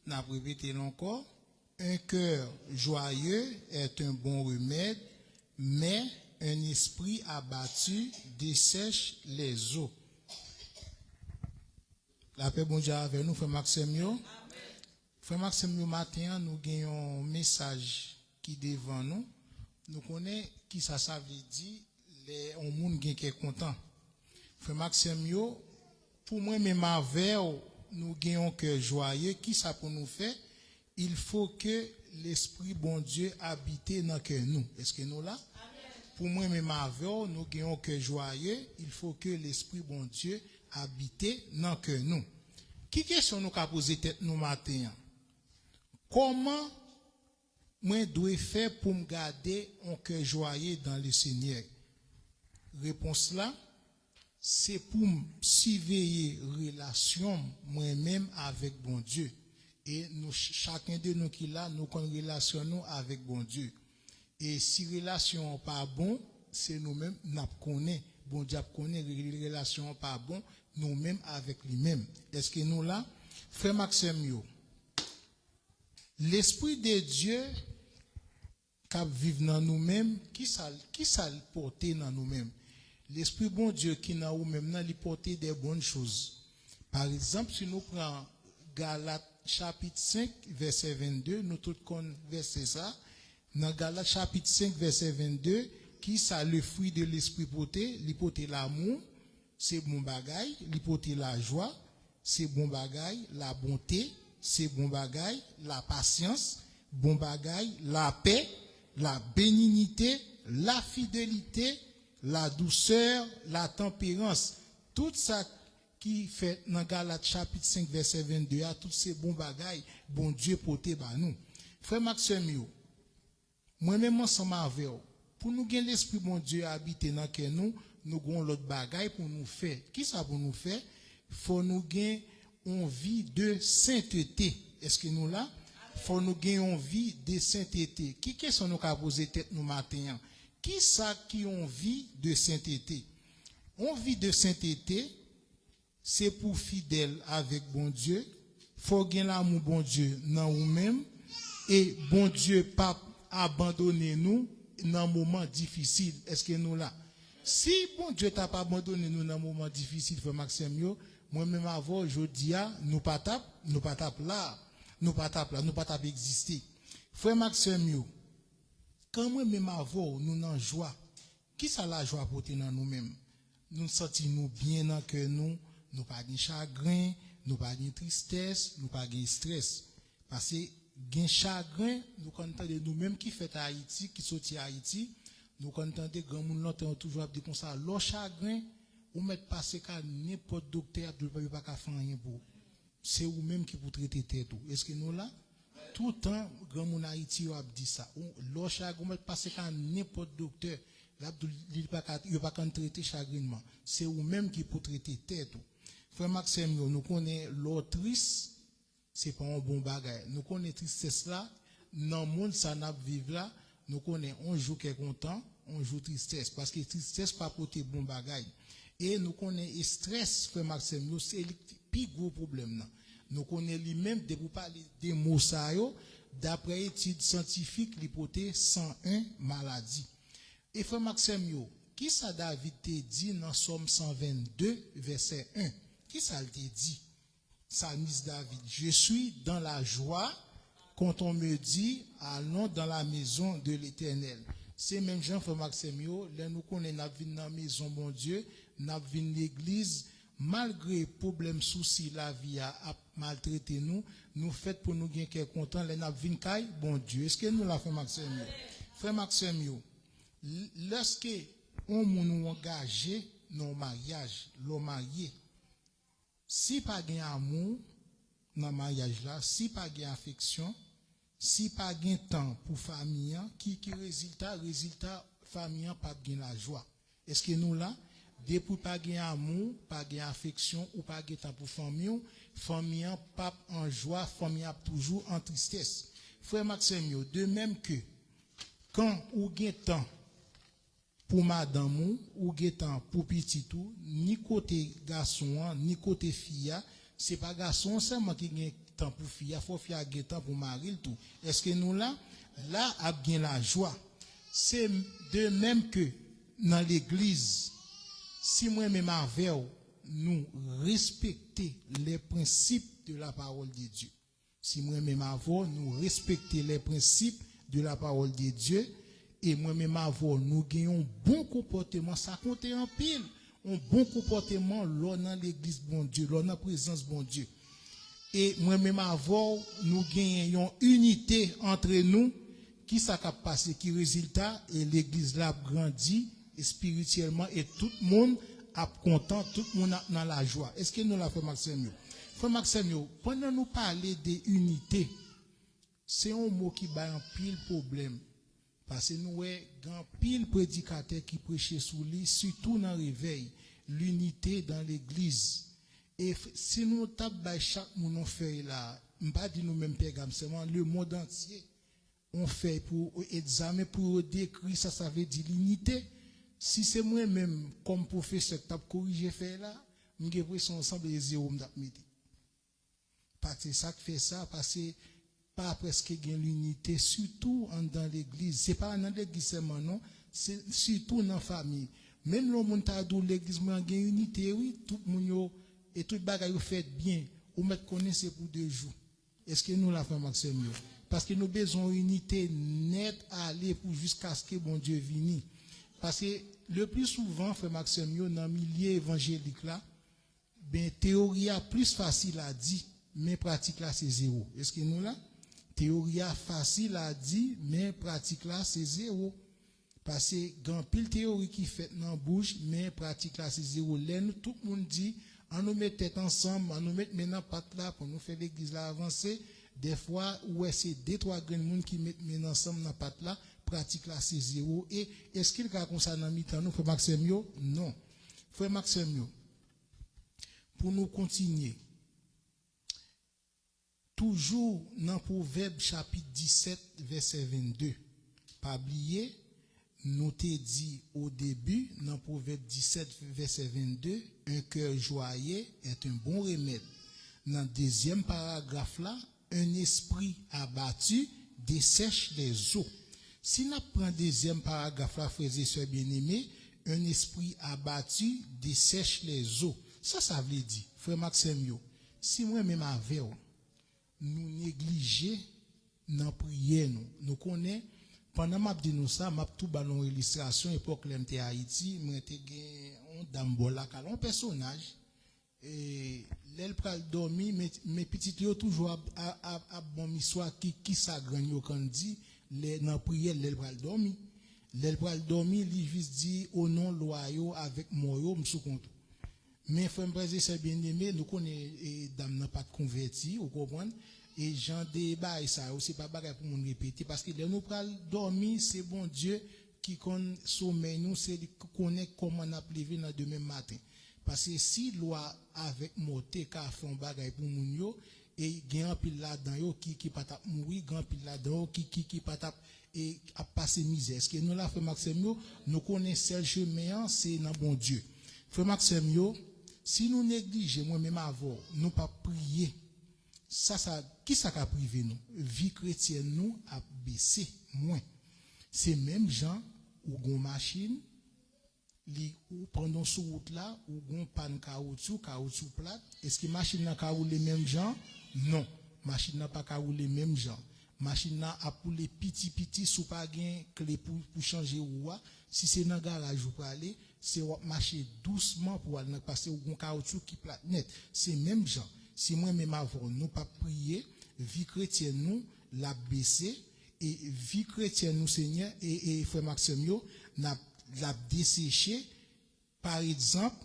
K: N'a répété encore. Un cœur joyeux est un bon remède, mais un esprit abattu dessèche les eaux. La paix bon Dieu avec nous, frère Maxime. Frère Maxime, matin, nous avons un message qui est devant nous. Nous connaissons qui ça veut dire, les gens qui sont contents. Frère Maxime, pour moi, même avec nous avons un cœur joyeux. Qui ça pour nous faire? Il faut que l'Esprit bon Dieu habite dans le cœur nous. Est-ce que nous là? Amen. Pour moi, même avec nous avons un cœur joyeux. Il faut que l'Esprit bon Dieu habite dans le cœur nous. Qui question nous avons posé tête nous matin? Comment moi dois faire pour me garder un cœur joyeux dans le Seigneur? Réponse là, c'est pour me surveiller relation moi-même avec bon Dieu. Et nous, chacun de nous qui là, nous connaissons relation nous avec bon Dieu. Et si relation pas bon, c'est nous-mêmes n'a connaît. Bon Dieu connaît relation pas bon, nous-mêmes avec lui-même. Est-ce que nous là, frère Maxime, l'Esprit de Dieu qui vit dans nous-mêmes, qui ça le porte dans nous-mêmes? L'Esprit bon Dieu qui dans nous-mêmes, il porte des bonnes choses. Par exemple, si nous prenons Galates chapitre 5, verset 22, nous tous connaissons ça. Dans Galates chapitre 5, verset 22, qui ça le fruit de l'Esprit porté? Il porte l'amour, c'est bon bagaille. Il porte la joie, c'est bon bagaille. La bonté, c'est bon bagaille. La patience, bon bagaille. La paix, la bénignité, la fidélité, la douceur, la tempérance. Tout ça qui fait dans Galates chapitre 5 verset 22 à tous ces bons bagailles, bon Dieu porté par nous. Frère Maxime, moi-même ensemble avec vous, pour nous gagner l'esprit bon Dieu habiter dans que nous avons l'autre bagaille pour nous faire. Qui ça pour nous faire? Faut nous gagner une vie de sainteté. Est-ce que nous là? Faut nous gagner une vie de sainteté. Qui question nous qu'a posé tête nous matin? Qui ça qui ont vie de sainteté? On vie de sainteté, c'est pour fidèle avec bon Dieu. Faut gagner l'amour bon Dieu dans nous-mêmes et bon Dieu pas abandonner nous dans moment difficile. Est-ce que nous là? Si bon Dieu t'a pas abandonné nous dans moment difficile, frère Maxime, moi-même avant aujourd'hui nous pas tape là, nous pas exister. Frère Maxime, quand moi-même avant nous dans joie, qui ça la joie porter dans nous-mêmes? Nous sentons nous bien dans que nous pas de chagrin, nous pas de tristesse, nous pas de stress. Parce que gain chagrin, nous entendons nous-mêmes qui fait Haïti, qui sorti Haïti, nous entendons grand monde longtemps toujours dire comme ça, le chagrin, ou mettre passer qu'à n'importe docteur de pas faire rien pour. C'est vous même qui vous traiter tête. Est-ce que nous là tout le temps grand monde Haïti a dit ça. Le chagrin, ou mettre passer qu'à n'importe docteur, là il pas traiter chagrinement. C'est vous même qui pour traiter tête. Frère Maxime, nous connaissons l'autrice, c'est pas un bon bagage. Nous connaissons tristesse là, dans le monde ça n'a vivre là, nous connaissons un jour qui est content, un jour tristesse parce que tristesse pas porter bon bagage. Et nous connaissons stress, frère Maxime, c'est le plus gros problème là. Nous connaissons lui-même de vous parler des mots ça d'après études scientifiques, l'hypothèse 101 maladies. Et frère Maxime, qui ça David te dit dans Somme 122 verset 1? Qui ça te dit? Psalmiste David. Je suis dans la joie quand on me dit allons dans la maison de l'Éternel. C'est même Jean frère Maxime yo, là nous connaît n'a vinn dans maison bon Dieu, n'a vinn l'église malgré problème souci la vie a maltraité nous fait pour nous gagner content là n'a vinn kay bon Dieu. Est-ce que nous la frère Maxime yo? Frère Maxime yo, lorsque on nous engagé dans mariage, le marié si pas gain amour dans mariage là, si pas gain affection, si pas gain temps pour famille qui résultat famille pas gain la joie. Est-ce que nous là depuis pas gain amour, pas gain affection ou pas gain temps pour famille pas en joie, famille toujours en tristesse. Frère Maxime, de même que quand ou gain temps pour madame ou temps pour petit tout, ni côté garçon ni côté fille, c'est pas garçon seulement qui gagne temps pour fille, faut fille gagne temps pour mari tout. Est-ce que nous là a bien la joie. C'est de même que dans l'église, si moi même avec nous respecter les principes de la parole de Dieu. Si moi même avec nous respecter les principes de la parole de Dieu, et moi-même avant nous gagnons bon comportement, ça compte en pile, un bon comportement là dans l'église bon Dieu, là dans la présence bon Dieu. Et moi-même avant nous gagnons unité entre nous, qui ça a passé, qui résultat, et l'église là grandit spirituellement et tout le monde a content, tout le monde dans la joie. Est-ce que nous l'a fait Maxime? Frère Maxime, pendant nous parler de unité, c'est un mot qui bat un pile problème. Parce que nous avons grand pile prédicateur qui prêchait sous lui, surtout dans le réveil, l'unité dans l'église. Et si nous tapons chaque monde on fait là, pas dit nous même Père seulement le monde entier, on fait pour examiner, pour décrire ça veut dire l'unité. Si c'est moi-même comme professeur qui tape corriger fait là, nous avons l'impression ensemble les zéros m'd'apmidi. Parce que ça qui fait ça, parce que pas presque gain l'unité, surtout dans l'église. C'est pas dans l'église seulement, non, c'est surtout dans la famille. Même le monde a dans l'église, mais gain unité, oui, tout le monde et tout le bagage fait bien. Ou mettre connaître pour 2 jours. Est-ce que nous la faisons Maxime? Parce que nous besoin unité nette à aller pour jusqu'à ce que bon Dieu vienne. Parce que le plus souvent, frère Maxime, dans le milieu évangélique là, ben théorie a plus facile à dire, mais pratique là c'est zéro. Est-ce que nous là? Théorie facile à dire, mais pratique là c'est zéro. Parce que grand pile théorie qui fait dans la bouche, mais pratique là c'est zéro. Là, tout le monde dit, on nous met tête ensemble, on nous met maintenant patte là pour nous faire l'église là avancer. Des fois, ouais, c'est 2-3 grands monde qui mettent maintenant ensemble dans patte là, pratique là c'est zéro. Et est-ce qu'il y a comme ça dans mi-temps nous, frère Maxime yo? Non. Frère Maxime yo, pour nous continuer, toujours dans Proverbe chapitre 17, verset 22. Pas oublier, nous te dit au début, dans Proverbe 17, verset 22, un cœur joyeux est un bon remède. Dans le deuxième paragraphe là, un esprit abattu dessèche les eaux. Si nous prenons le deuxième paragraphe là, frères et sœurs bien-aimés, un esprit abattu dessèche les eaux. Ça veut dire, frère Maxime, si moi-même avec nous négliger dans la prière, nous connaissons, pendant que je dis ça, je tout dans l'illustration, époque l'MT Haïti, je suis un dambola, un personnage, et l'elle pral dormi, mes petits yo toujours à bon histoire qui s'agrandit quand dit, dans la prière, l'elle pral dormi. L'elle pral dormi, lui juste dit, au nom loyaux avec moi, je suis content. Mais frère c'est bien aimé, nous connaissons dame n'a pas converti, vous comprenez? Et j'en débat ça aussi pas bagarre pour nous répéter parce que nous pral dormir, c'est bon Dieu qui connaît sommeil nous, c'est connaît comment on a levé dans demain matin. Parce que si loi avec moté ka font bagarre pour moun yo et gen pile là-dedans yo qui pas tap mourir, gen pile là-dedans qui pas tap et a passer misère. Est-ce que nous la frère Maxime yo, nous connaissons seul chemin c'est dans bon Dieu. Frère Maxime yo, si nous négligeons moi-même avant, nous pas prier, ça qui ça a privé nous? Vie chrétienne nous a baissé moins. C'est même gens ou gon machine ou pendant sur route là ou gon panne caoutchouc plat, est-ce que machine n'a ka rouler même gens? Non, machine n'a pas ka rouler même gens. Machine n'a a pour les petit sous pas gain clé pour changer roue. Si c'est dans garage ou pour aller, c'est marcher doucement pour aller passer au gon caoutchouc qui plat net. C'est même gens. Si moi même avant nous pas prier, vie chrétienne nous la baisser et vie chrétienne nous Seigneur et frère Maxime yo n'a la desséché. Par exemple,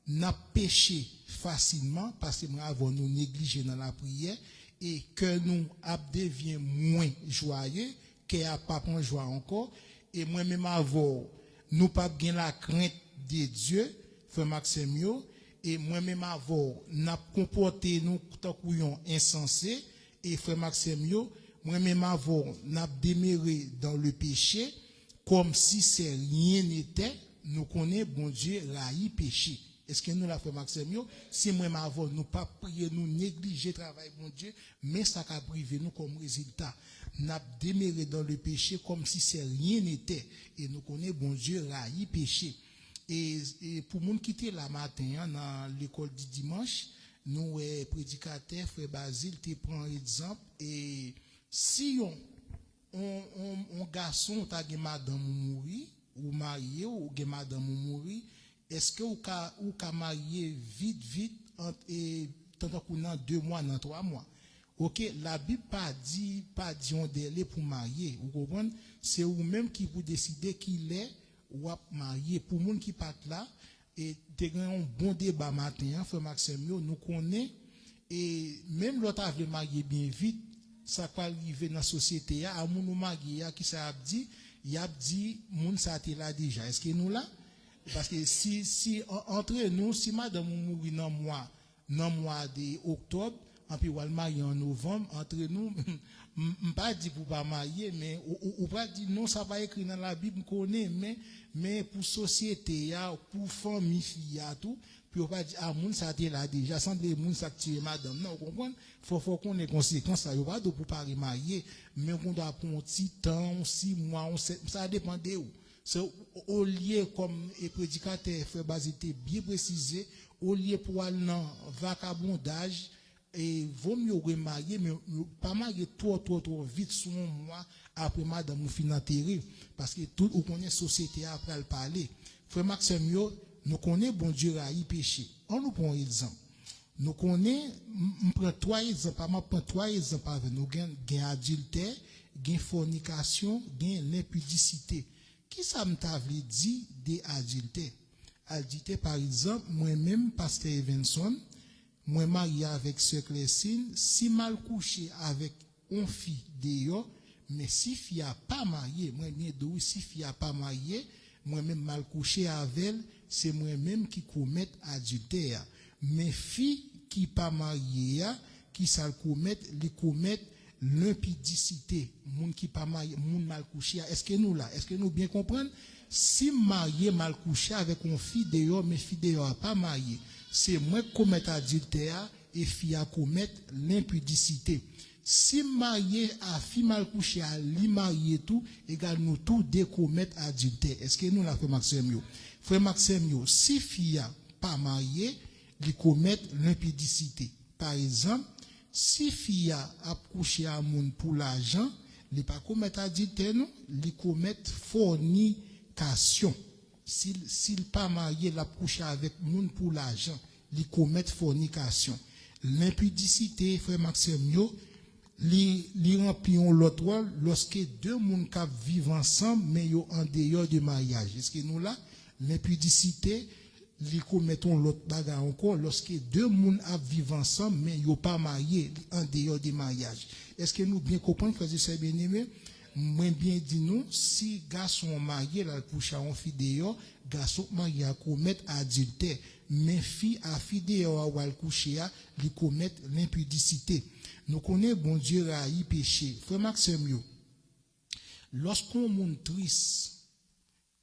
K: n'a péché facilement parce que nous avons nous négligé dans la prière et que nous devient moins joyeux, que a pas prendre joie encore et moi même avant nous pas bien la crainte de Dieu, frère Maxime yo, et moi même avant n'a comporté nous tant couillon insensé et frère Maxime yo, moi même avant n'a demeuré dans le péché comme si c'est rien n'était. Nous connaissons bon Dieu raï péché. Est-ce que nous la fait Maxime yo? Si moi avant nous pas prier, nous négliger travail bon Dieu, mais ça a privé nous comme résultat. N'a demeuré dans le péché comme si c'est rien n'était et nous connaissons bon Dieu raï péché. Et pour moun qui était là matin dans l'école du dimanche, nous prédicateur frère Basile te prend exemple et si on garçon t'a gen madame mouri ou marié ou gen madame mouri, est-ce que ou ka marié vite et tant qu'on dans 2 mois dans 3 mois. OK, la Bible pas dit on délai pour marier, vous comprenez? C'est ou même qui vous décider qu'il est ou à marier pour monde qui part là et te un bon débat matin frère Maxime nous connaît et même l'autre a veut marier bien vite ça pas arriver dans la société à moun marié qui ça a dit il a dit moun ça était là déjà est-ce que nous là parce que si entre nous si madame mourir dans mois de octobre en puis on marier en novembre entre nous pas dit pour pas marier mais ou pas dit non ça va écrit dans la Bible connaît mais pour société pour famille fille tout puis on pas dire ah moun ça était là déjà sans les moun ça tuer madame non vous comprenez faut qu'on ait conséquences ça y pas de pour pas marier mais on doit prendre un petit temps 6 mois ça dépend de où c'est au lieu comme et prédicateur frère Basité bien précisé au lieu pour aller dans vagabondage et vaut mieux remarier mais pas marier trop vite sur un mois après madame nous fin enterrer parce que tout on connaît société après le parler frère Maxime yo nous connaît bon Dieu raï péché on nous prend exemple nous connaît on prend 3 exemples pas moi prend 3 exemples avec nous gain adultère gain fornication gain l'impudicité qui ça m't'a veut dit des adultère par exemple moi même pasteur Evenson moi marié avec sœur Clécine si mal couché avec une fille d'ailleurs mais si fille a pas marié moi bien de si fille a pas marié moi même mal couché avec elle c'est moi même qui commet adultère mais fille qui pas marié qui ça commet l'impudicité moun qui pas marié moun mal couché est-ce que nous bien comprendre si marié mal couché avec une fille d'ailleurs mais fille d'ailleurs pas marié c'est moi qui commet adultère et fille à commettre l'impudicité. Si marié à fille mal couché à li marié tout, égal nous tous de commettre adultère. Est-ce que nous la frère Maxime yo? Frère Maxime yo, si fille pas marié, li commettre l'impudicité. Par exemple, si fille a couché à moun pour l'argent, li pas commettre adultère non, li commettre fornication. S'il pas marié la couche avec moun pour l'argent, li commettre fornication. L'impudicité, frère Maxime yo, li remplit l'autre rôle lorsque 2 moun qui vivent ensemble mais yo en dehors de mariage. Est-ce que nous là l'impudicité li commettons l'autre bagarre encore lorsque 2 moun vivent ensemble mais yo pas marié en dehors de mariage. Est-ce que nous bien comprenons frères et sœurs bien-aimés? Moins bien dit nous si garçon marié la couche à une fille dehors garçon marié à commettre adultère mais fille à fille dehors ou à coucher à lui commettre l'impudicité nous connaissons bon Dieu raï péché frère Maxime yo lorsqu'on monde triste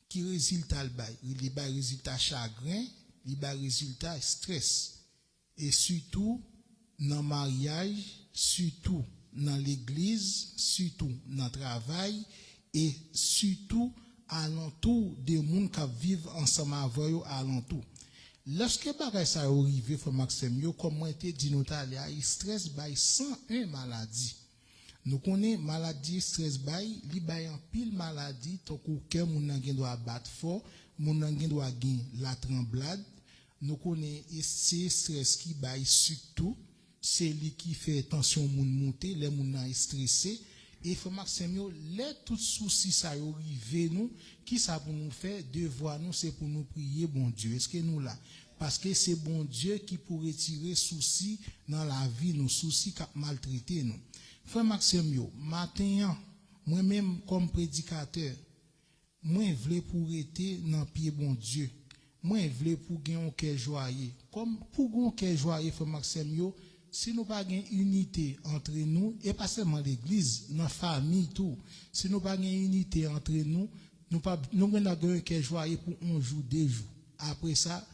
K: qui résultat le bail il y a résultat chagrin il y a résultat stress et surtout dans mariage surtout dans l'église, surtout dans le travail et surtout alentour des gens qui vivent ensemble avec eux alentour. Lorsque bagay ça arrivé frère Maxime yo comme moi été dit nous talia, il stress by 101 maladies. Nous connaissons maladie stress by li bay en pile maladie tant que cœur moun nan gen doit battre fort, moun nan gen doit gen la tremblade. Nous connaissons stress qui bay surtout c'est lui qui fait tension moun monter, les moun nan stressé. Et frère Maxime yo les tout soucis ça yo rivé nous qui ça pour nous faire devoir nous c'est pour nous prier bon Dieu est-ce que nous là parce que c'est bon Dieu qui pour retirer soucis dans la vie nos soucis qui maltraiter nous frère Maxime yo matin moi même comme prédicateur moi vle pour être dans pied bon Dieu moi vle pour gagner un cœur joyeux comme pour gagner un cœur joyeux frère Maxime yo si nous pas gain unité entre nous et pas seulement l'église dans la famille tout si nous pas gain unité entre nous nous pas nous avons un cœur joyeux pour un jour deux jours après ça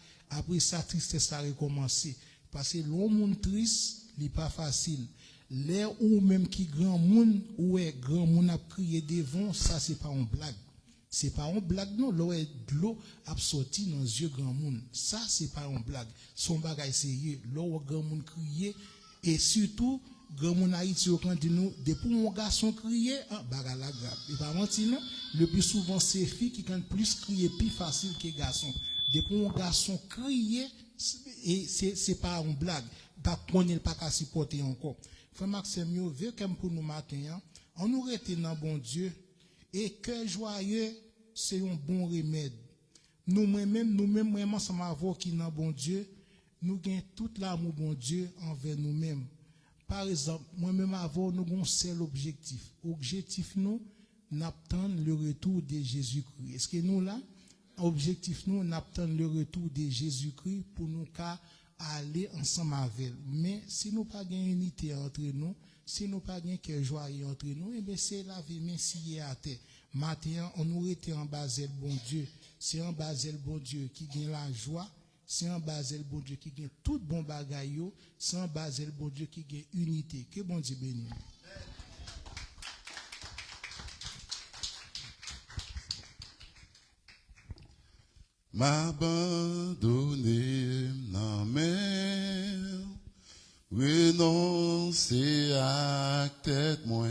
K: tristesse ça recommencer parce que l'homme monde triste n'est pas facile les ou même qui grand monde ou est grand monde a crié devant ça c'est pas une blague. C'est pas une blague non, l'eau a sorti dans les yeux grand monde. Ça c'est pas une blague. Son bagage sérieux, l'eau grand monde crier et surtout grand monde Haïti quand dit nous depuis mon garçon crier, bagage la grave. Et pas mentir non, le plus souvent c'est filles qui quand plus crier plus facile que garçon. Depuis mon garçon crier et c'est pas une blague. Pas connaît pas qu'à supporter encore. Frère Maxime yo veut comme pour nous matin, on nous rete dans bon Dieu. Et cœur joyeux, c'est un bon remède. Nous-mêmes, vraiment, ça m'a qui dans bon Dieu, nous gagnons tout l'amour bon Dieu envers nous-mêmes. Par exemple, moi-même, avant, nous avons un seul objectif. Objectif, nous n'attendons le retour de Jésus-Christ. Est-ce que nous, là, objectif, nous n'attendons le retour de Jésus-Christ pour nous aller ensemble avec. Mais si nous pas gagnons unité entre nous, si nous pas gain cœur joyeux entre nous, et bien c'est la vie messie à terre. Matin, on nous était en bas le bon Dieu. C'est en bas le bon Dieu qui gagne la joie. C'est en bas le bon Dieu qui gagne tout bon bagaille. C'est en bas le bon Dieu qui gagne unité. Que bon Dieu bénisse.
C: M'abandonner dans mer, renoncer à tête moins,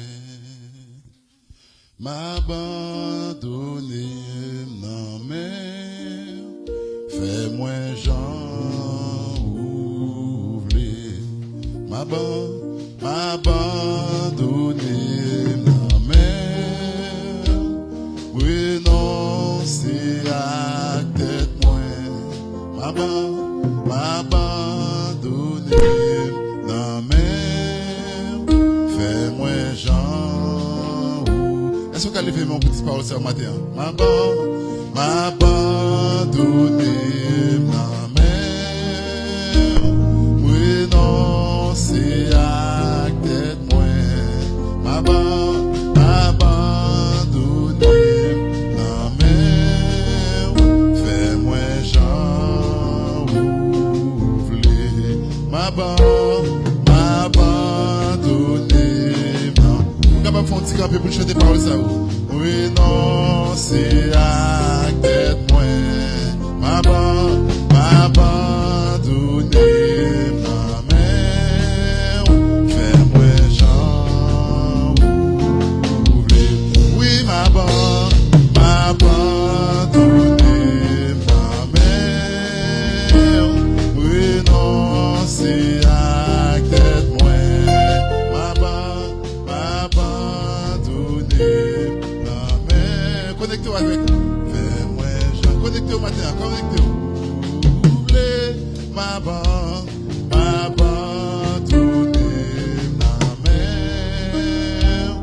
C: m'abandonner dans mer, fais-moi Jean ouvler, m'abandonner dans mer, renoncer à tête moins, m'abandonner dans mer, fais-moi Jean. Est-ce que vous avez fait mon petit parole ce matin? M'abandonner dans mer, renoncer à tête moins, m'abandonner dans mer, fais-moi Jean ouvler, m'abandonner. Vous capable de faire un petit campé pour chanter parole ça? Renoncer à tête moins, m'abandonner ma mère, fais-moi Jean ouvler. Oui, m'abandonner ma mère, renoncer à tête moins, m'abandonner ma mère. Connectez-vous avec nous. Fais-moi Jean. Connectez-vous au matin. Connectez-vous. Ouvrez m'abandonner ma mère,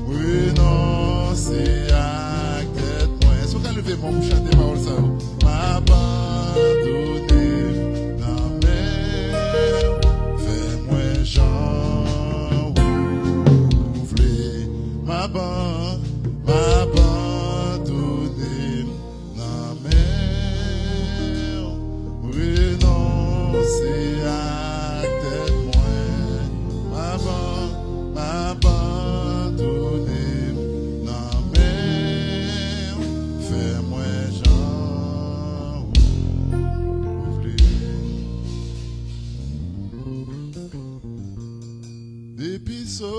C: renoncer à tête moins. Est-ce que vous levez mon bouche chanter parole ça? M'abandonner ma mère, fais-moi Jean ouvrer m'abandonner ma mère, renoncer à tête moins, m'abandonner ma mère,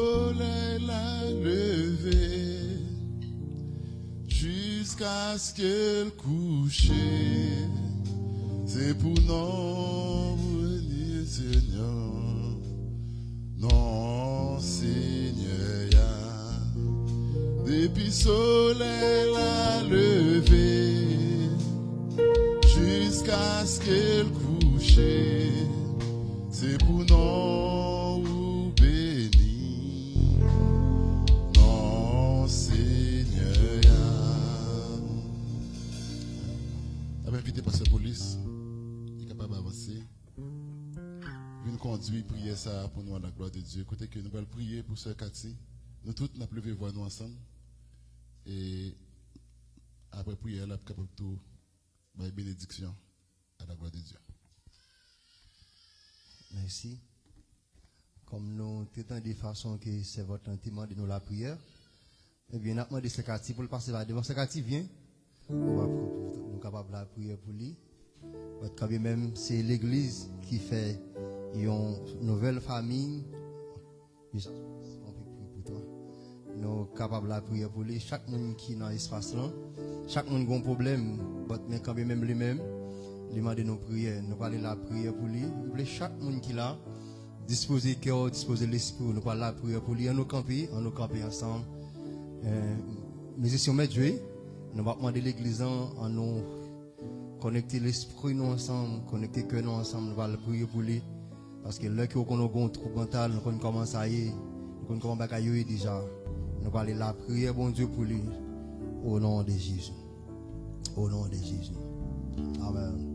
C: soleil l'a levé, jusqu'à ce qu'elle couche, c'est pour nous venir, Seigneur, non, Seigneur, depuis soleil l'a levé, jusqu'à ce qu'elle couche, c'est pour nous bénir, non, Seigneur. Je vais inviter pasteur police, il est capable d'avancer. Nous conduire, prier ça pour nous à la gloire de Dieu. Côté que nous allons prier pour Sœur Cathy. Nous tous, nous pouvons voir nous ensemble. Et après prier, elle est capable de tout. Bénédiction à la gloire de Dieu.
L: Merci. Comme nous traitons de façon que c'est votre intimement de nous la prière, eh bien, nous avons demandé ce quartier pour le passer devant ce quartier vient. Nous sommes capables de la prière pour lui. Quand même, c'est l'église qui fait une nouvelle famille. Nous sommes capables de la prière pour lui. Chaque monde qui est dans l'espace là, chaque monde a un problème, mais quand même lui-même, il demande nos prières. Nous parlons de la prière pour lui. Chaque monde qui est là, disposer cœur, disposer l'esprit, nous parlons de la prière pour lui. On nous camper ensemble. Mais si on met Dieu, nous allons demander l'église en nous connecter l'esprit nous ensemble, connecter cœur nous ensemble, nous allons prier pour lui. Parce que là, qu'on a un trouble mental, nous commençons à y nous commençons à y déjà. Nous allons la prière, bon Dieu, pour lui. Au nom de Jésus. Au nom de Jésus. Amen.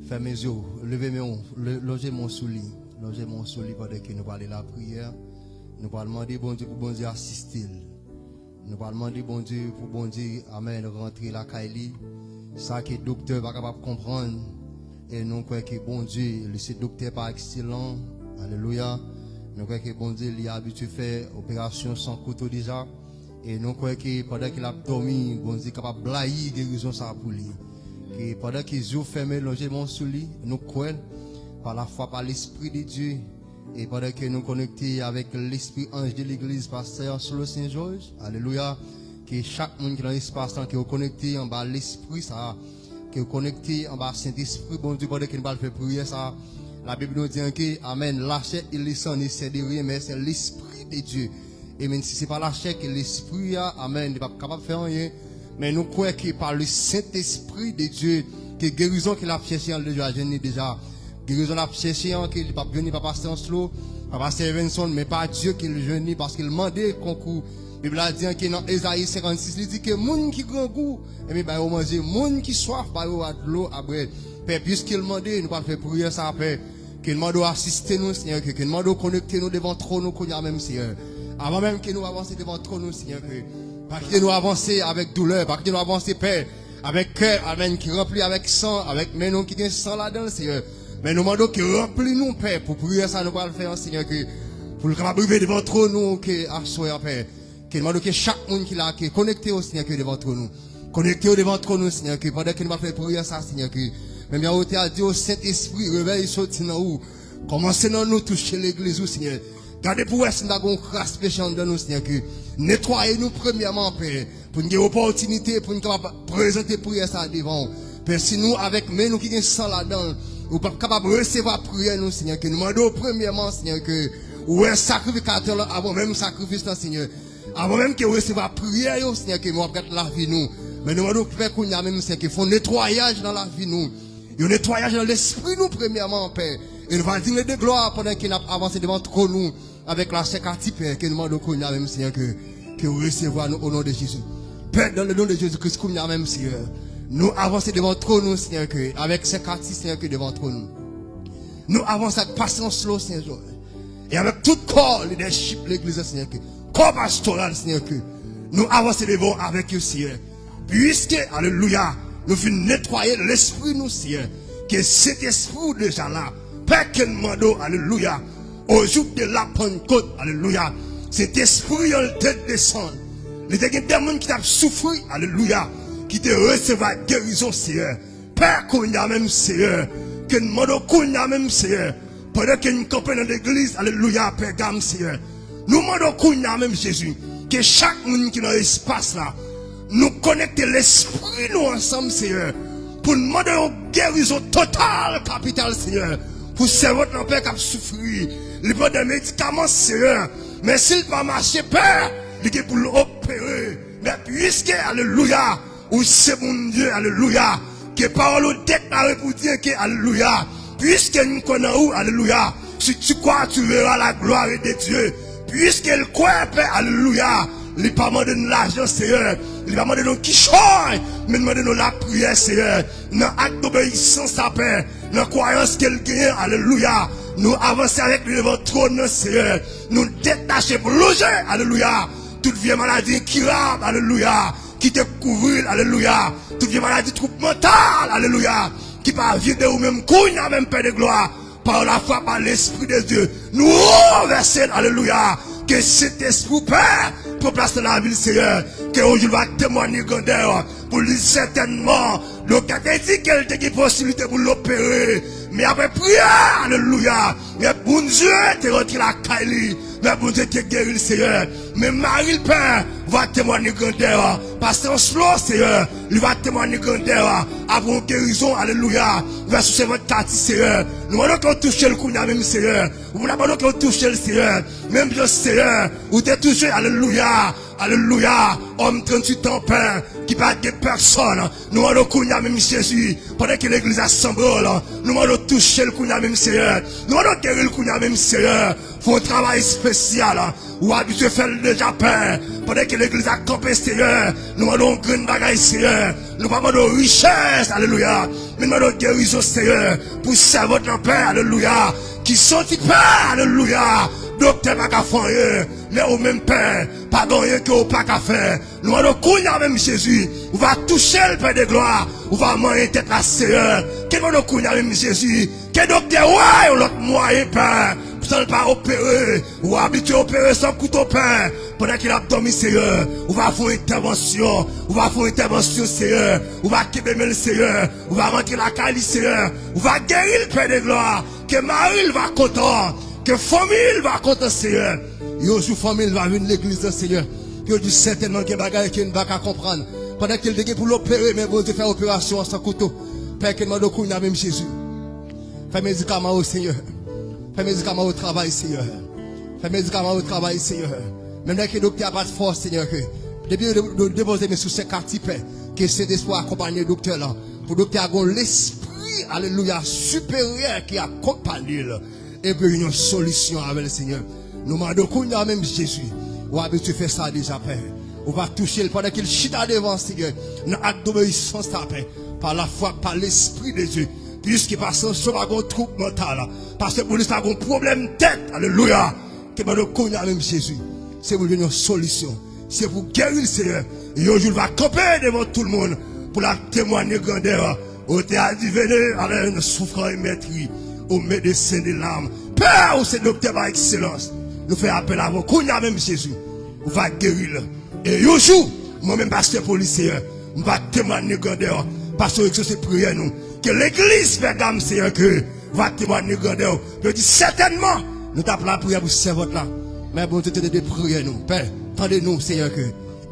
L: Fermez mes yeux, levez mes mains, logez mon souli. Logez mon souli pendant que nous allons la prière. Nous allons demander, bon Dieu, pour bon Dieu assister. Nous allons demander, bon Dieu, pour bon Dieu, amen, rentrer la Kaili. Ça que le docteur va capable comprendre. Et nous croyons que bon Dieu, le docteur pas excellent. Alléluia. Nous croyons que bon Dieu, il a habitué à faire opération sans couteau déjà. Et nous croyons que pendant qu'il a dormi, bon Dieu est capable de blayer guérison ça pour lui. Et pendant qu'il les yeux fermés, logement sous lui, nous croyons par la foi, par l'Esprit de Dieu. Et pendant que nous connectons avec l'Esprit ange de l'Église, pasteur sur le Saint-Georges, alléluia, que chaque monde qui est dans l'espace, qui est connecté en bas l'Esprit, ça, qui est connecté en bas Saint-Esprit, bon Dieu, pendant qu'il va faire prier ça, la Bible nous dit que, amen, la chair et le sang ne c'est de rien, mais c'est l'Esprit de Dieu. Et même si ce n'est pas la chair que l'Esprit a, amen, n'est pas capable de faire rien, mais nous croyons que par le Saint-Esprit de Dieu, que guérison qu'il a cherché en déjà, guérison a cherché en qu'il pas venu par pasteur Anslo, par pasteur Evenson, mais pas Dieu qu'il jeûne parce qu'il demandait concours. La Bible a dit que dans Ésaïe 56, il dit que moun qui grand goût, et bien, bah, on manger, moun qui soif, bah, on a de l'eau, après. Père, puisqu'il demandait, nous pas faire prier ça, Père, qu'il demande assister nous, Seigneur, qu'il demande connecter nous devant trop nous, qu'on y a même, Seigneur. Avant même que nous avancions devant trop nous, Seigneur, pas que nous avancer avec douleur, pas que nous avancer, Père, avec cœur, amen, qui remplit avec sang, avec mes noms qui ont sang là-dedans, Seigneur. Mais nous demandons qu'il remplit nous, Père, pour prier ça, nous pas le faire, Seigneur, que, pour le capable de devant trop nous, que, à soi, Père. Qu'il demande que chaque monde qui l'a, qui est connecté au Seigneur, que devant trop nous. Connecté devant trop nous, Seigneur, que pendant qu'il va faire prier ça, Seigneur, que, même bien, au théâtre, Dieu, Saint-Esprit, réveille, sorti dans où. Commencez dans nous, toucher l'église, Seigneur. Gardez pour nous, nous avons grâce péchant dans nous, Seigneur, que, nettoyez-nous premièrement, Père, pour nous avoir opportunité, pour nous présenter prière ça devant. Père, si nous, avec nous qui sommes sans là-dedans, ou pas capable de recevoir prière, nous, Seigneur, que nous demandons premièrement, Seigneur, que, ou un sacrificateur là, avant même sacrifice là, Seigneur. Avant même que vous recevez la prière, Seigneur, que nous avons la vie, nous. Mais nous demandons que nous avons même, Seigneur, qu'il faut nettoyage dans la vie, nous. Il y a un nettoyage dans l'esprit, nous, premièrement, Père. Et nous allons dire de gloire pendant qu'il a avancé devant trop nous, avec la sécurité, Père, que nous demandons que nous avons même, Seigneur, que vous recevez nous au nom de Jésus. Père, dans le nom de Jésus-Christ, que nous avons même, Seigneur. Nous avançons devant trop nous, Seigneur, avec sécurité, Seigneur, que devant trop nous. Nous avançons avec patience, Seigneur. Et avec tout corps, leadership, l'église, Seigneur, corps pastoral, Seigneur, que nous avançons devant avec vous, Seigneur. Puisque, alléluia, nous faisons nettoyer l'esprit, nous, Seigneur, que cet esprit déjà là, Père, que nous demandons, alléluia, au jour de la Pentecôte, alléluia, cet esprit, en tête descend. Les démons qui t'ont souffert, alléluia, qui te reçoivent la guérison, Seigneur. Père, qu'on y a même, Seigneur, que nous demandons qu'on y a même, Seigneur, pendant que nous campons dans l'église, alléluia, Père, gamme, Seigneur.
M: Nous demandons même Jésus, que chaque monde qui est dans l'espace là, nous connecter l'esprit nous ensemble, Seigneur, pour nous demander une guérison totale, capitale, Seigneur, pour servir notre Père qui a souffert, il prend des médicaments, Seigneur, mais s'il ne va pas marcher, Père, il est pour l'opérer, mais puisque, alléluia, ou c'est mon Dieu, alléluia, que parole déclarée pour dire que, alléluia, puisque nous connaissons, alléluia, si tu crois, tu verras la gloire de Dieu, puisqu'il croit, Père, alléluia, il ne pas demander de l'argent, Seigneur, il ne pas demander de qui change, mais demander de la prière, Seigneur, dans l'acte d'obéissance à Père, dans la croyance qu'elle gagne, alléluia, nous avancer avec lui devant le trône, Seigneur, nous détacher pour loger, alléluia, toute vieille maladie incurable, alléluia, qui te couvre, alléluia, toute vieille maladie troupe mentale, alléluia, qui va vider ou même couille, même Père de gloire, par la foi, par l'Esprit de Dieu, nous renverser, alléluia, que cet esprit, Père, pour placer la ville, Seigneur, que aujourd'hui va témoigner grandeur, pour lui certainement, le cas dit qu'elle a une possibilité pour l'opérer, mais après prière, alléluia, mais bon Dieu, t'es rentré la caille, mais bon Dieu, t'es guéri, Seigneur, mais Marie, le Père, va témoigner grandeur, parce que slow, Seigneur, il va témoigner grandeur, avant guérison, alléluia, verset 54, Seigneur, nous allons qu'on touche le coup, même Seigneur, nous allons qu'on touche le Seigneur, même Dieu, Seigneur, où t'es touché, alléluia, alléluia, homme 38 ans, Père, qui parle de personne, nous allons qu'on même Jésus, pendant que l'église assemble, nous allons toucher le coup, même Seigneur, nous allons guérir le coup, même Seigneur, faut un travail spécial, ou habitué faire déjà Père, pendant que l'église a campé, Seigneur, nous allons grande bagaille, Seigneur, nous demandons richesse, alléluia, nous demandons guérison, Seigneur, pour servir notre Père, alléluia, qui sont Père, alléluia, docteur pas qu'à faire, mais au même Père, pas rien que au pas qu'à faire, nous allons courir même Jésus, on va toucher le Père de gloire, on va manger tête la Seigneur, que nous allons courir même Jésus, que docteur, ouais, ou l'autre moyen, Père, sans pas opérer, ou habitué à opérer sans couteau Père, pendant qu'il a dormi, Seigneur, on va faire une intervention, Seigneur, on va quitter le Seigneur, on va rentrer la caille, Seigneur, on va guérir le Père de gloire, que Marie va content, que famille va content, Seigneur, et aujourd'hui, famille va venir l'église, Seigneur, que dit certainement qu'il y a des bagages qu'il ne va pas comprendre, pendant qu'il est pour l'opérer, mais bon, de faire opération sans couteau, Père, qu'il m'a donné même Jésus, fais médicaments au Seigneur. Fais médicaments au travail, Seigneur. Fais médicaments au travail, Seigneur. Même là que le docteur n'a pas de force, Seigneur, que depuis de déposer mes sous ces quartiers, que c'est d'espoir accompagner le docteur là. Pour le docteur avoir l'esprit, alléluia, supérieur qui accompagne et puis une solution avec le Seigneur. Nous demandons qu'on a même Jésus. Ou habitué faire ça déjà, Père. On va toucher le pendant qu'il chita devant, Seigneur. Nous acte d'obéissance, Père. Par la foi, par l'esprit de Dieu. Puisqu'il passe sur un troupe mental, parce que pour lui, ça a un problème tête, alléluia, que nous connaissons même Jésus. C'est pour une solution, c'est pour guérir le Seigneur. Et aujourd'hui, il va camper devant tout le monde pour la témoigner grandeur. Au théâtre du venir, à une souffrance et maîtrise, au médecin de l'âme. Père, c'est docteur par excellence. Nous faisons appel à vous, connaissons même Jésus. On va guérir. Et aujourd'hui, moi-même, pasteur policier, on va témoigner grandeur. Parce que c'est prière, nous. Que l'église fait gamme, Seigneur, que va témoigner grandeur. Je dis certainement, nous t'appelons la prière pour servir là. Mais bon, tu te de prier nous. Père, tendez-nous, Seigneur, que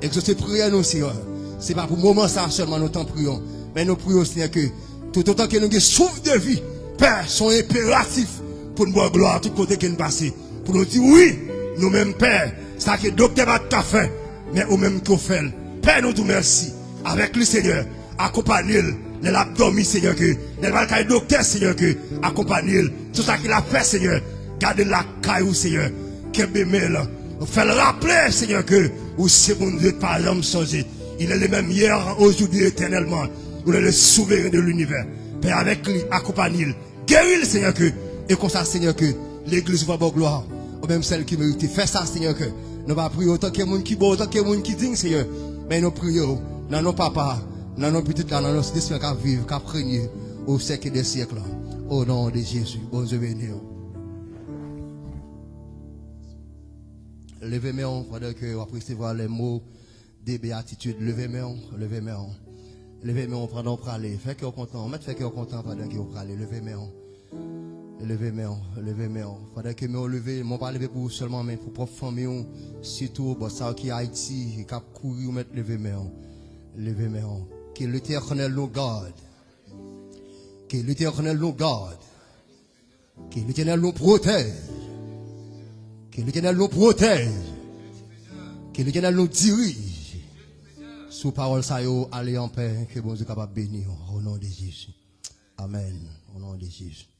M: exaucez prière nous, Seigneur. C'est pas pour le moment ça seulement nous t'en prions. Mais nous prions, Seigneur, que tout autant que nous avons souffle de vie, Père, sont impératifs pour nous voir gloire à tout côté que nous passons. Pour nous dire oui, nous-mêmes, Père, c'est ça que le docteur va tout fait, mais au même qu'on fait. Père, nous te merci. Avec lui, Seigneur, accompagnez-le. Les abdominaux, Seigneur, que les valcailles docteur, Seigneur, que accompagnez-le. Tout ça qu'il a fait, Seigneur, gardez la caillou, Seigneur, que bémel. Fait le rappeler, Seigneur, que ou c'est mon Dieu par l'homme changé. Il est le même hier, aujourd'hui, éternellement. Vous êtes le souverain de l'univers. Père, avec lui, accompagnez-le. Guéris-le, Seigneur, que, et comme ça, Seigneur, que l'église va avoir gloire. Ou même celle qui mérite. Fais ça, Seigneur, que nous va prier autant que les gens qui bon, autant que les gens qui digne, Seigneur. Mais nous prions, dans nos papas. Dans nos petites là, dans nos destin qu'à vivre, qu'à régner au siècle des siècles. Au nom de Jésus. Bon Dieu béni. Levez-moi pendant que vous recevoir les mots des béatitudes. Levez-moi, levez-moi. Levez-moi pendant que vous parlez. Faites que vous content. Mettez que vous content pendant que vous parlez. Levez-moi.
L: levez main, levez main. Faudrait que me lever, mon pas lever pour seulement mais pour propre famille, surtout pour ça qui Haïti, qui a couru mettre lever main. Levez main. Que l'Éternel nous garde. Que l'Éternel nous garde. Que l'Éternel nous protège. Que l'Éternel nous protège. Que l'Éternel nous dirige. Sous parole ça yo, allez en paix, que bon Dieu capable bénir au nom de Jésus. Amen. Au nom de Jésus.